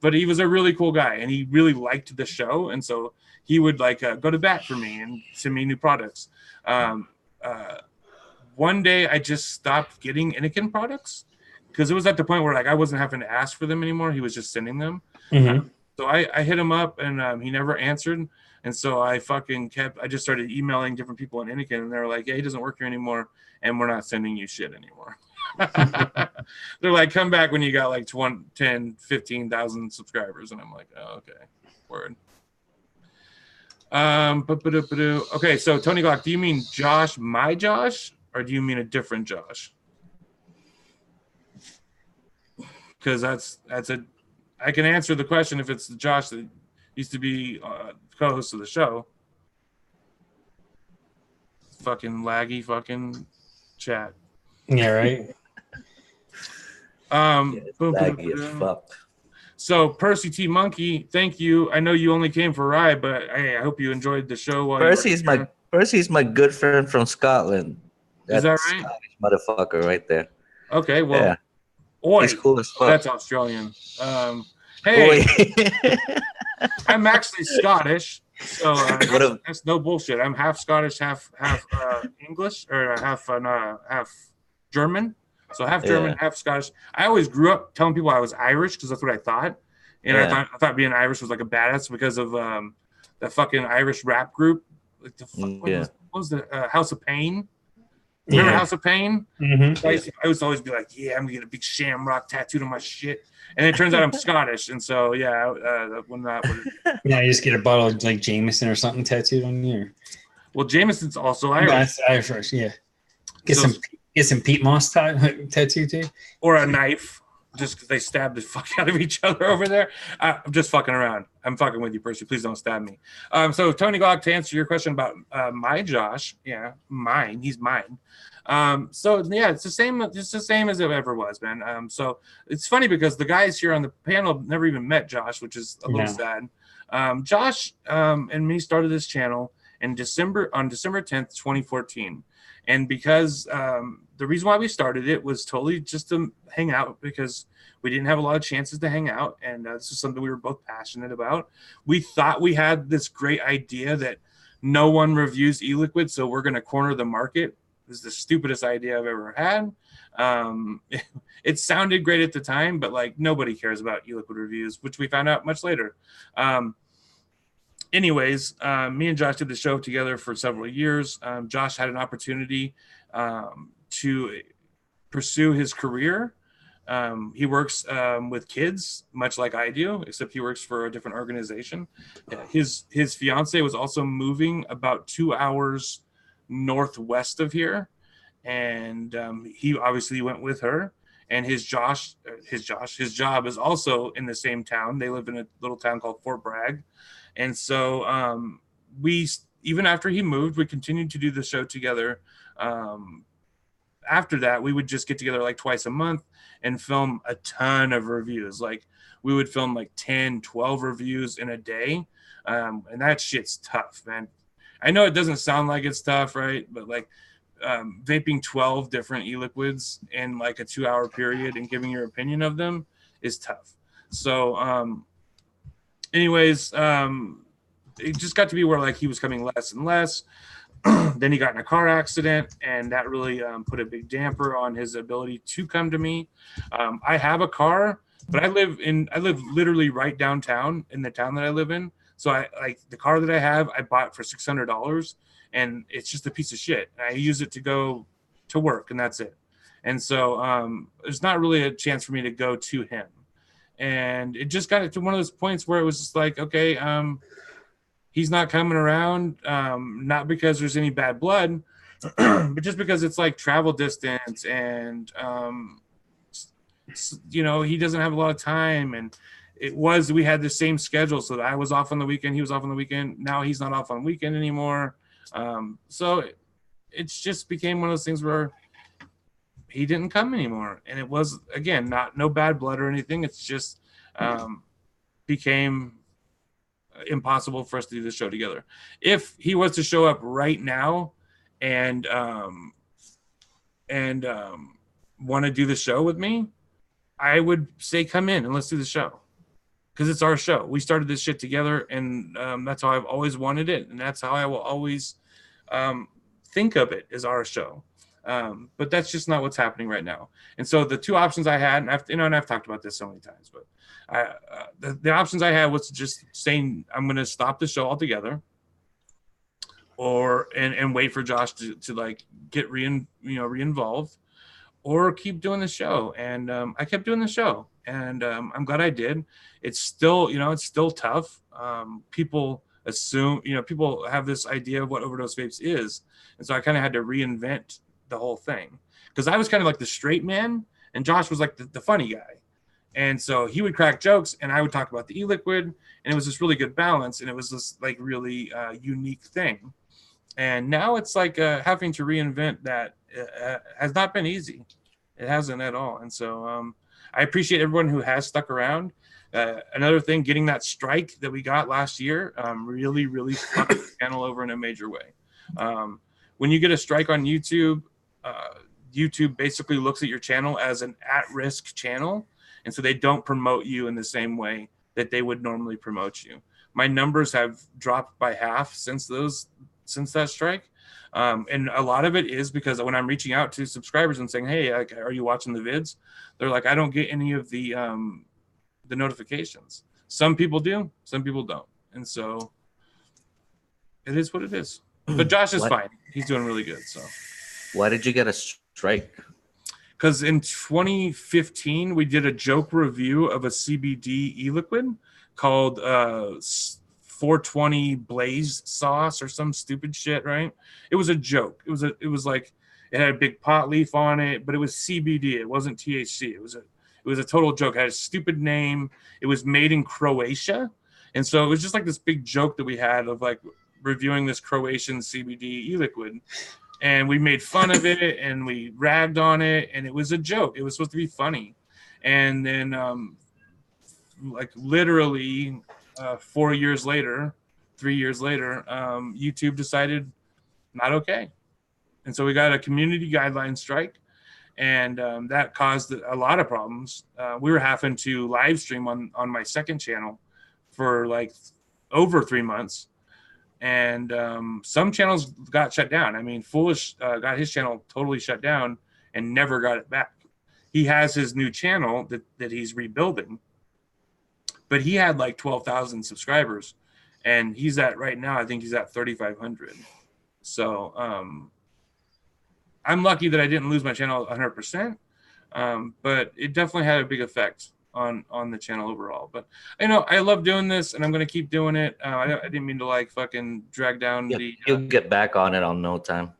Speaker 1: but he was a really cool guy, and he really liked the show, and so he would like go to bat for me and send me new products. One day I just stopped getting Inikin products because it was at the point where like I wasn't having to ask for them anymore. He was just sending them. So I hit him up, and he never answered. And so I just started emailing different people in Inikin, and they're like, yeah, he doesn't work here anymore, and we're not sending you shit anymore. They're like, come back when you got like 10, 15,000 subscribers. And I'm like, oh, okay, word. Okay, so Tony Glock, do you mean Josh, my Josh, or do you mean a different Josh? Because I can answer the question if it's the Josh that used to be co-host of the show. Fucking laggy fucking chat.
Speaker 2: Yeah, right.
Speaker 4: Laggy as fuck.
Speaker 1: So Percy T Monkey, thank you. I know you only came for a ride, but hey, I hope you enjoyed the show.
Speaker 4: Percy's my good friend from Scotland.
Speaker 1: Is that right?
Speaker 4: Scottish motherfucker right there.
Speaker 1: Okay, well,
Speaker 4: yeah.
Speaker 1: Oi,
Speaker 4: he's cool as fuck.
Speaker 1: That's Australian. Hey, I'm actually Scottish, so that's no bullshit. I'm half Scottish, half English, or half German. So half German, half Scottish. I always grew up telling people I was Irish because that's what I thought, and I thought being Irish was like a badass because of that fucking Irish rap group. Like the fuck, what was the House of Pain? Remember House of Pain? I used to always be like, yeah, I'm gonna get a big shamrock tattooed on my shit. And it turns out I'm Scottish, and so when that was
Speaker 2: you just get a bottle of like Jameson or something tattooed on you.
Speaker 1: Well, Jameson's also Irish.
Speaker 2: That's Irish, yeah. Get some Pete Moss tattoo too,
Speaker 1: or a knife, just because they stabbed the fuck out of each other over there. I'm just fucking around. I'm fucking with you, Percy. Please don't stab me. So Tony Glock, to answer your question about my Josh, mine. He's mine. So yeah, it's the same. It's the same as it ever was, man. So it's funny because the guys here on the panel never even met Josh, which is a little sad. Josh and me started this channel on December 10th, 2014. And because the reason why we started it was totally just to hang out because we didn't have a lot of chances to hang out. And this is something we were both passionate about. We thought we had this great idea that no one reviews e-liquid, so we're going to corner the market. This is the stupidest idea I've ever had. It sounded great at the time, but like nobody cares about e-liquid reviews, which we found out much later. Anyways, me and Josh did the show together for several years. Josh had an opportunity to pursue his career. He works with kids, much like I do, except he works for a different organization. His fiance was also moving about 2 hours northwest of here, and he obviously went with her. And his job is also in the same town. They live in a little town called Fort Bragg. And so we, even after he moved, we continued to do the show together. After that, we would just get together like twice a month and film a ton of reviews. Like we would film like 10, 12 reviews in a day. And that shit's tough, man. I know it doesn't sound like it's tough, right? But like vaping 12 different e-liquids in like a 2 hour period and giving your opinion of them is tough. So, anyways, it just got to be where like he was coming less and less. Then he got in a car accident, and that really put a big damper on his ability to come to me. I have a car, but I live literally right downtown in the town that I live in. So I like the car that I have, I bought for $600, and it's just a piece of shit. I use it to go to work, and that's it. And so there's not really a chance for me to go to him. And it just got to one of those points where it was just like, okay, he's not coming around, not because there's any bad blood, but just because it's like travel distance, and he doesn't have a lot of time. And we had the same schedule, so that I was off on the weekend, he was off on the weekend. Now he's not off on the weekend anymore. So it's just became one of those things where he didn't come anymore, and it was, again, no bad blood or anything. It's just became impossible for us to do this show together. If he was to show up right now and want to do the show with me, I would say come in and let's do the show, because it's our show. We started this shit together, and that's how I've always wanted it, and that's how I will always think of it as our show. But that's just not what's happening right now. And so the two options I had, and I've talked about this so many times, but the options I had was just saying I'm going to stop the show altogether, and wait for Josh to like get re-involved, or keep doing the show. And I kept doing the show, and I'm glad I did. It's still tough. People assume, people have this idea of what Overdose Vapes is, and so I kind of had to reinvent the whole thing, because I was kind of like the straight man, and Josh was like the funny guy. And so he would crack jokes, and I would talk about the e-liquid, and it was this really good balance, and it was this like really unique thing. And now it's like having to reinvent that has not been easy. It hasn't at all. And so I appreciate everyone who has stuck around. Another thing, getting that strike that we got last year really, really fucked the channel over in a major way. When you get a strike on YouTube, YouTube basically looks at your channel as an at-risk channel. And so they don't promote you in the same way that they would normally promote you. My numbers have dropped by half since that strike. And a lot of it is because when I'm reaching out to subscribers and saying, hey, like, are you watching the vids? They're like, I don't get any of the notifications. Some people do, some people don't. And so it is what it is. But Josh is fine. He's doing really good. So
Speaker 4: why did you get a strike?
Speaker 1: Because in 2015, we did a joke review of a CBD e-liquid called 420 Blaze Sauce or some stupid shit, right? It was a joke. It was like, it had a big pot leaf on it, but it was CBD. It wasn't THC. It was a total joke. It had a stupid name. It was made in Croatia. And so it was just like this big joke that we had of like reviewing this Croatian CBD e-liquid. And we made fun of it, and we ragged on it, and it was a joke. It was supposed to be funny. And then like literally 3 years later, YouTube decided not okay. And so we got a community guideline strike, and that caused a lot of problems. We were having to live stream on my second channel for like over 3 months. And some channels got shut down. I mean, Foolish got his channel totally shut down and never got it back. He has his new channel that he's rebuilding, but he had like 12,000 subscribers, and he's at right now, I think he's at 3,500. So I'm lucky that I didn't lose my channel 100%, but it definitely had a big effect on the channel overall. But I love doing this, and I'm going to keep doing it. I didn't mean to like fucking drag down
Speaker 4: you'll get back on it on no time.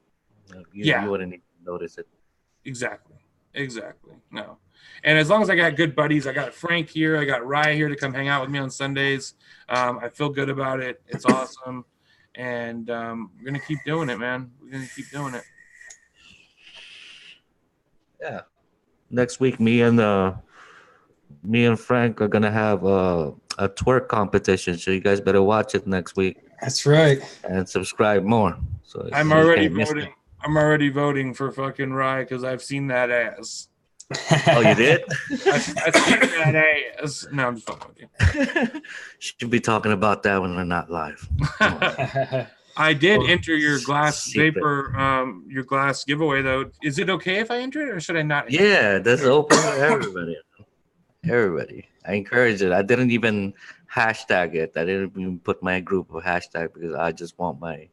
Speaker 4: You wouldn't even notice it.
Speaker 1: Exactly No. And as long as I got good buddies, I got Frank here, I got Rye here to come hang out with me on Sundays. I feel good about it. It's awesome. And we're going to keep doing it, man. We're going to keep doing it.
Speaker 4: Yeah. Next week, me and Frank are gonna have a twerk competition, so you guys better watch it next week.
Speaker 2: That's right.
Speaker 4: And subscribe more. So
Speaker 1: I'm already voting. I'm already voting for fucking Rye because I've seen that ass.
Speaker 4: Oh, you did?
Speaker 1: I've seen that ass. No, I'm just fucking with you.
Speaker 4: Should be talking about that when we're not live.
Speaker 1: I did enter your glass vapor, your glass giveaway though. Is it okay if I enter it, or should I not?
Speaker 4: Yeah, that's open to everybody. Everybody. I encourage it. I didn't even hashtag it. I didn't even put my group of hashtag because I just want my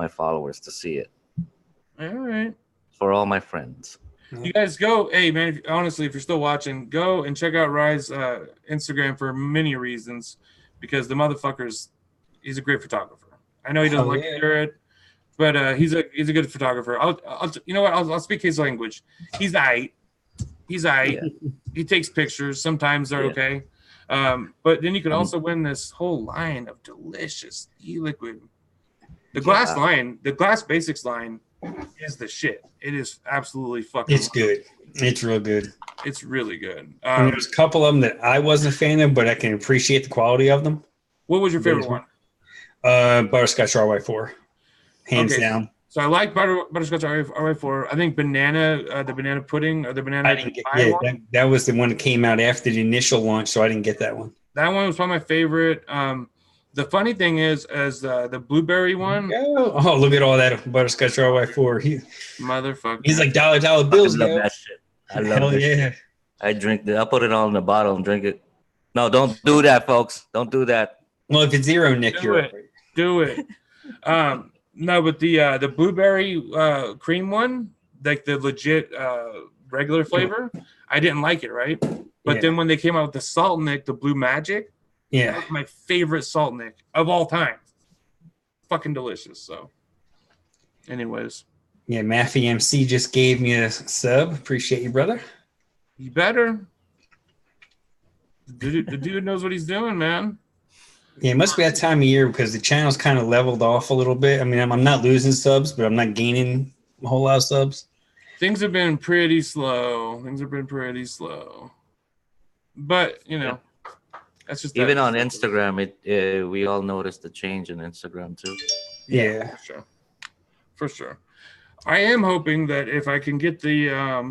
Speaker 4: followers to see it.
Speaker 1: All right.
Speaker 4: For all my friends.
Speaker 1: You guys go. Hey, man, honestly, if you're still watching, go and check out Rye's Instagram for many reasons, because the motherfucker's, he's a great photographer. I know he doesn't like to hear it, but he's a good photographer. I'll speak his language. He's aight. Yeah. He takes pictures. Sometimes they're okay. But then you could also win this whole line of delicious e-liquid The glass line, the glass basics line is the shit. It is absolutely fucking.
Speaker 2: It's good. It's real good.
Speaker 1: It's really good.
Speaker 2: There's a couple of them that I wasn't a fan of, but I can appreciate the quality of them.
Speaker 1: What was your favorite one?
Speaker 2: Butterscotch RY4, hands down.
Speaker 1: So I like butterscotch RY4. I think banana, the banana pudding or the banana.
Speaker 2: I didn't get, that was the one that came out after the initial launch, so I didn't get that one.
Speaker 1: That one was probably my favorite. The funny thing is, as the blueberry one.
Speaker 2: Oh, look at all that butterscotch RY4.
Speaker 1: Motherfucker.
Speaker 2: He's like dollar bills.
Speaker 4: I love that shit. I love it. Yeah. I drink it. I put it all in the bottle and drink it. No, don't do that, folks. Don't do that.
Speaker 2: Well, if it's zero, Nick,
Speaker 1: do it. No, but the blueberry cream one, like the legit regular flavor, I didn't like it, right? But then when they came out with the Salt Nick, the Blue Magic, that was my favorite Salt Nick of all time. Fucking delicious. So, anyways.
Speaker 2: Yeah, Maffy MC just gave me a sub. Appreciate you, brother.
Speaker 1: You better. The dude knows what he's doing, man.
Speaker 2: Yeah, it must be that time of year because the channel's kind of leveled off a little bit. I mean, I'm not losing subs, but I'm not gaining a whole lot of subs.
Speaker 1: Things have been pretty slow. But, you know, that's just
Speaker 4: even on Instagram, we all noticed the change in Instagram too.
Speaker 2: Yeah.
Speaker 1: For sure. I am hoping that if I can get the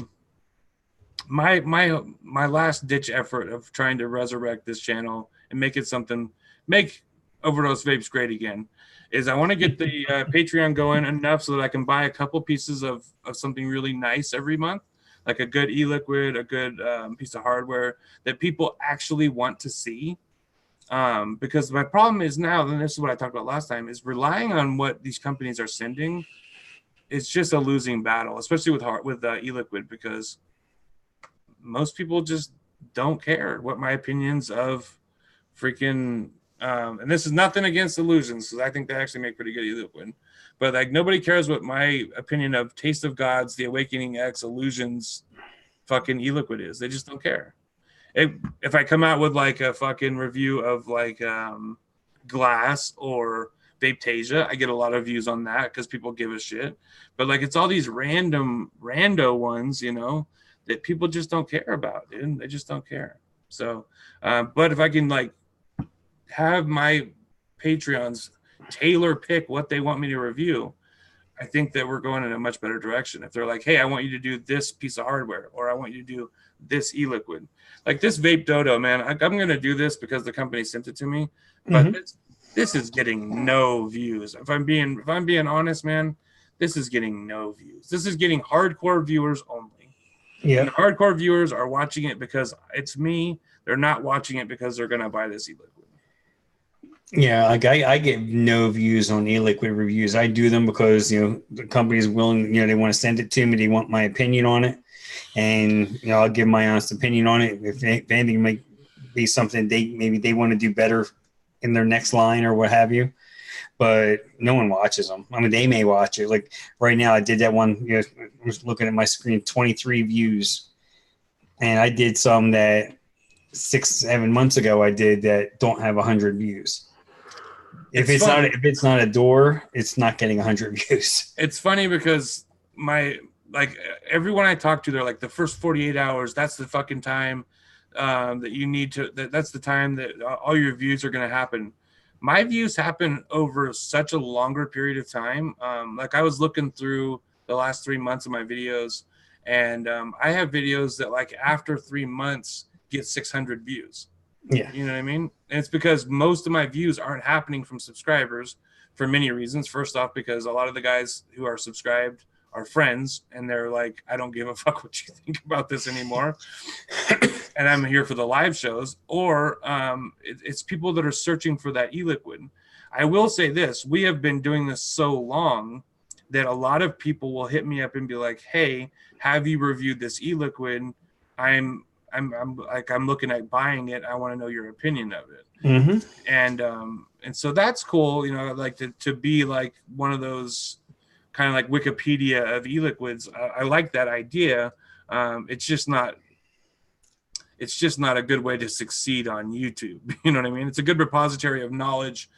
Speaker 1: my last ditch effort of trying to resurrect this channel and make Overdose Vapes great again, is I want to get the Patreon going enough so that I can buy a couple pieces of something really nice every month, like a good e-liquid, a good piece of hardware that people actually want to see. Because my problem is now, and this is what I talked about last time, is relying on what these companies are sending. It's just a losing battle, especially with e-liquid, because most people just don't care what my opinions of freaking and this is nothing against Illusions, because I think they actually make pretty good e-liquid, but like nobody cares what my opinion of Taste of Gods, The Awakening X, Illusions fucking e-liquid is. They just don't care. If I come out with like a fucking review of like Glass or Vapetasia, I get a lot of views on that because people give a shit. But like it's all these rando ones, you know, that people just don't care about, dude. They just don't care. So, but if I can like have my Patreons tailor pick what they want me to review, I think that we're going in a much better direction. If they're like, hey, I want you to do this piece of hardware, or I want you to do this e-liquid, like this Vape Dodo, man, I'm going to do this because the company sent it to me, but this is getting no views. If I'm being honest, man, this is getting no views. This is getting hardcore viewers only. Yeah, and the hardcore viewers are watching it because it's me. They're not watching it because they're going to buy this e-liquid.
Speaker 2: Yeah, like I get no views on e-liquid reviews. I do them because, you know, the company is willing, you know, they want to send it to me. They want my opinion on it. And, you know, I'll give my honest opinion on it. If anything might be something they want to do better in their next line or what have you. But no one watches them. I mean, they may watch it. Like right now, I did that one. You know, I was looking at my screen, 23 views. And I did some that 6-7 months ago I did that don't have 100 views. If it's not a door, it's not getting 100 views.
Speaker 1: It's funny because everyone I talk to, they're like, the first 48 hours, that's the fucking time that you need to. That's the time that all your views are going to happen. My views happen over such a longer period of time. Like I was looking through the last 3 months of my videos, and I have videos that like after 3 months get 600 views.
Speaker 2: Yeah.
Speaker 1: You know what I mean? And it's because most of my views aren't happening from subscribers for many reasons. First off, because a lot of the guys who are subscribed are friends, and they're like, I don't give a fuck what you think about this anymore. And I'm here for the live shows. Or it's people that are searching for that e-liquid. I will say this. We have been doing this so long that a lot of people will hit me up and be like, hey, have you reviewed this e-liquid? I'm looking at buying it. I want to know your opinion of it. And so that's cool. You know, like to be like one of those kind of like Wikipedia of e-liquids. I like that idea. It's just not a good way to succeed on YouTube. You know what I mean? It's a good repository of knowledge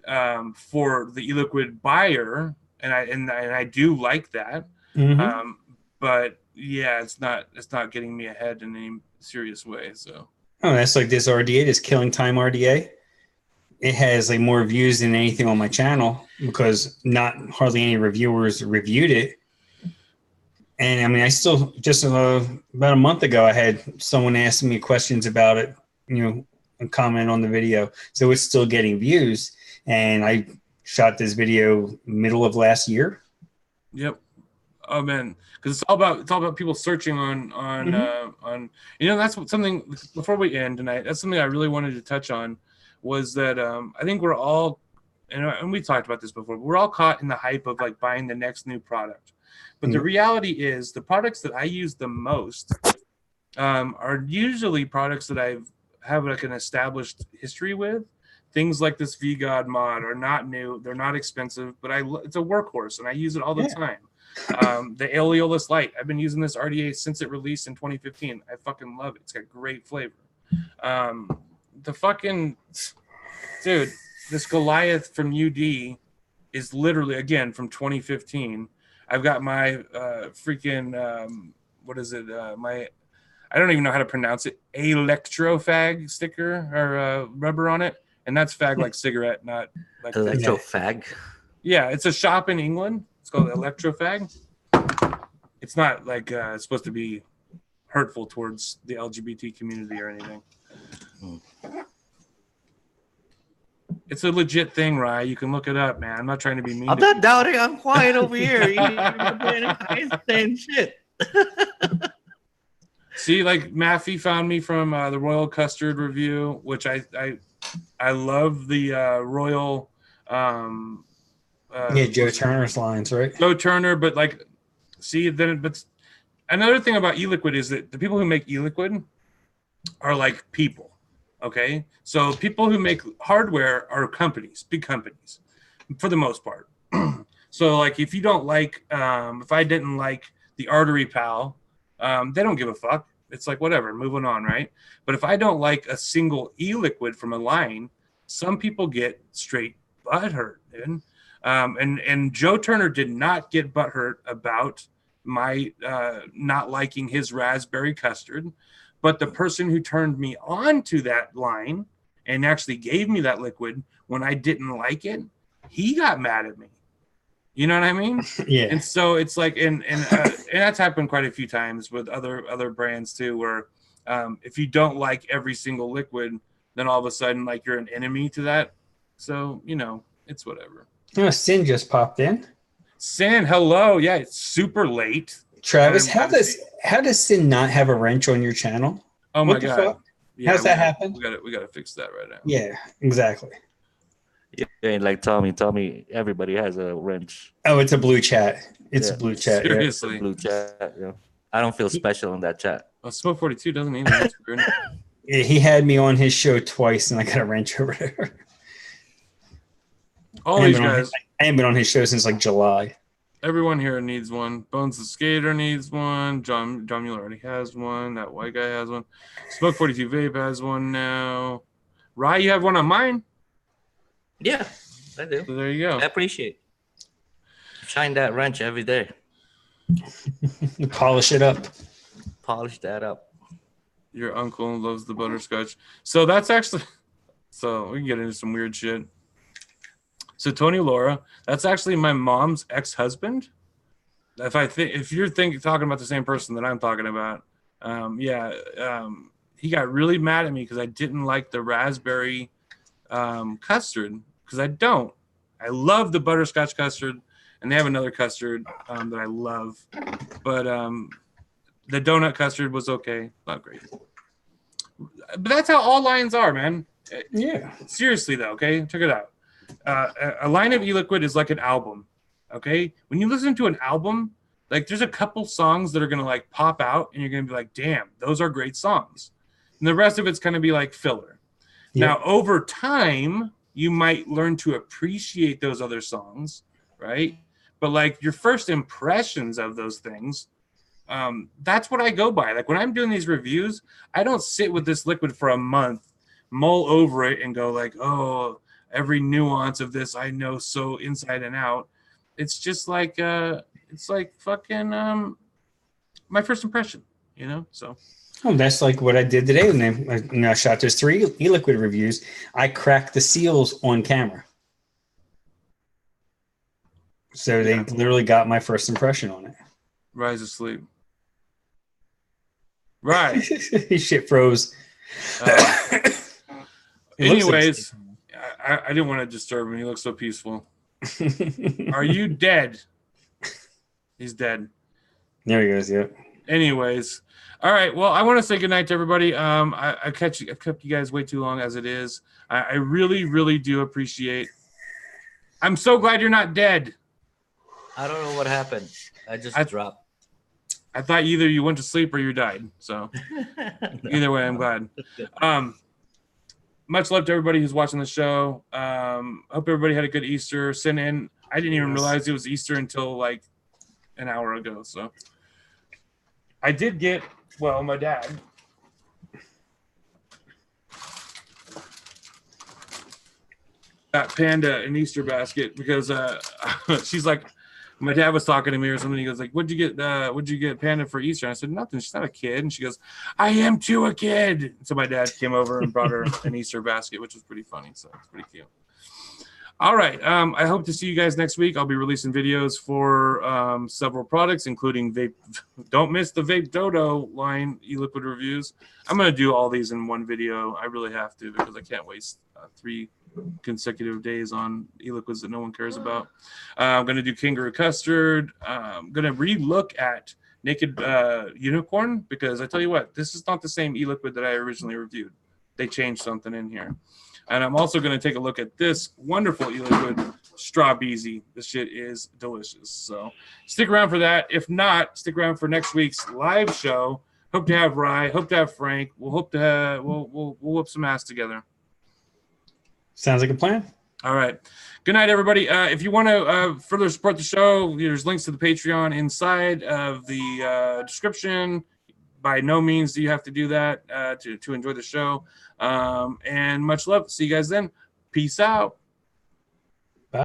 Speaker 1: for the e-liquid buyer, and I do like that.
Speaker 2: Mm-hmm.
Speaker 1: But yeah, it's not getting me ahead in any serious way. So
Speaker 2: Oh, that's like this RDA, this Killing Time RDA. It has like more views than anything on my channel because not hardly any reviewers reviewed it. And I mean, I still just about a month ago, I had someone asking me questions about it, and comment on the video. So it's still getting views. And I shot this video middle of last year.
Speaker 1: Yep. Oh man, because it's all about people searching on that's something before we end tonight. That's something I really wanted to touch on was that I think we're all and we talked about this before. But we're all caught in the hype of like buying the next new product, but the reality is the products that I use the most are usually products that I have like an established history with. Things like this VGod mod are not new; they're not expensive, but it's a workhorse and I use it all the time. The Aeolus Light. I've been using this RDA since it released in 2015. I fucking love it. It's got great flavor. The fucking dude, this Goliath from UD is literally again from 2015. I've got my freaking what is it? My I don't even know how to pronounce it. Electrofag sticker or rubber on it, and that's fag like cigarette, not like
Speaker 4: Electrofag.
Speaker 1: Yeah, it's a shop in England. It's called Electrofag. It's not like it's supposed to be hurtful towards the LGBT community or anything. It's a legit thing, Rye. You can look it up, man. I'm not trying to be mean.
Speaker 4: I'm not doubting. I'm quiet over here. You're saying shit.
Speaker 1: See, like Maffey found me from the Royal Custard review, which I love the Royal.
Speaker 2: Joe Turner's lines, right?
Speaker 1: Joe Turner, but like, see, but another thing about e-liquid is that the people who make e-liquid are like people. Okay, so people who make hardware are companies, big companies, for the most part. So like, if you don't like, if I didn't like the Artery Pal, they don't give a fuck. It's like whatever, moving on, right? But if I don't like a single e-liquid from a line, some people get straight butthurt, dude. And Joe Turner did not get butthurt about my not liking his raspberry custard, but the person who turned me on to that line and actually gave me that liquid when I didn't like it, he got mad at me. You know what I mean?
Speaker 2: Yeah.
Speaker 1: And so it's like, and that's happened quite a few times with other brands too, where if you don't like every single liquid, then all of a sudden like you're an enemy to that. So it's whatever.
Speaker 2: Sin just popped in.
Speaker 1: Sin, hello. Yeah, it's super late.
Speaker 2: Travis, how does Sin not have a wrench on your channel?
Speaker 1: Oh my god! Fuck?
Speaker 2: Yeah, how's that happen?
Speaker 1: We got to fix that right now.
Speaker 2: Yeah, exactly.
Speaker 4: Yeah, like Tommy, everybody has a wrench.
Speaker 2: Oh, it's a blue chat. It's a blue chat.
Speaker 1: Seriously,
Speaker 4: yeah. Blue chat. Yeah. I don't feel special in that chat.
Speaker 1: Oh, Smoke 42 doesn't either.
Speaker 2: Yeah, he had me on his show twice, and I got a wrench over there.
Speaker 1: All these guys.
Speaker 2: I haven't been on his show since like July.
Speaker 1: Everyone here needs one. Bones the Skater needs one. John Mueller already has one. That white guy has one. Smoke 42 Vape has one now. Rye, you have one on mine?
Speaker 4: Yeah, I do.
Speaker 1: So there you go.
Speaker 4: I appreciate it. Shine that wrench every day.
Speaker 2: Polish it up.
Speaker 4: Polish that up.
Speaker 1: Your uncle loves the butterscotch. So that's actually... So we can get into some weird shit. So Tony Laura, that's actually my mom's ex-husband. If you're talking about the same person that I'm talking about, he got really mad at me because I didn't like the raspberry custard because I don't. I love the butterscotch custard, and they have another custard that I love, but the donut custard was okay, not great. But that's how all lines are, man.
Speaker 2: Yeah.
Speaker 1: Seriously though, okay, check it out. A line of e-liquid is like an album, okay? When you listen to an album, like there's a couple songs that are gonna like pop out, and you're gonna be like, "Damn, those are great songs," and the rest of it's gonna be like filler. Yeah. Now, over time, you might learn to appreciate those other songs, right? But like your first impressions of those things, that's what I go by. Like when I'm doing these reviews, I don't sit with this liquid for a month, mull over it, and go like, "Oh, every nuance of this I know so inside and out. It's just like fucking my first impression, you know. So
Speaker 2: Oh, that's like what I did today when I shot those 3 e-liquid reviews. I cracked the seals on camera. So they literally got my first impression on it.
Speaker 1: rise asleep. Right.
Speaker 2: Shit froze.
Speaker 1: Anyways, I didn't want to disturb him. He looks so peaceful. Are you dead? He's dead.
Speaker 2: There he goes. Yep.
Speaker 1: Anyways, all right. Well, I want to say goodnight to everybody. I've kept you guys way too long as it is. I really, really do appreciate. I'm so glad you're not dead.
Speaker 4: I don't know what happened. I just dropped.
Speaker 1: I thought either you went to sleep or you died. So either way, I'm glad. Much love to everybody who's watching the show. Hope everybody had a good Easter. Send in. I didn't even realize it was Easter until like an hour ago. So I did get, well, my dad. That Panda an Easter basket because she's like, my dad was talking to me or something. He goes like, "What'd you get Panda for Easter?" And I said, "Nothing. She's not a kid." And she goes, "I am too a kid." So my dad came over and brought her an Easter basket, which was pretty funny. So it's pretty cute. All right. I hope to see you guys next week. I'll be releasing videos for several products, including vape. Don't miss the Vape Dodo line e-liquid reviews. I'm going to do all these in one video. I really have to because I can't waste 3 consecutive days on e-liquids that no one cares about. I'm going to do Kangaroo Custard. I'm going to re-look at Naked Unicorn because I tell you what, this is not the same e-liquid that I originally reviewed. They changed something in here. And I'm also going to take a look at this wonderful e-liquid, Straw Beezy. This shit is delicious. So stick around for that. If not, stick around for next week's live show. Hope to have Rye. Hope to have Frank. We'll hope to have, we'll whoop some ass together.
Speaker 2: Sounds like a plan.
Speaker 1: All right. Good night, everybody. If you want to further support the show, there's links to the Patreon inside of the description. By no means do you have to do that to enjoy the show. And much love. See you guys then. Peace out.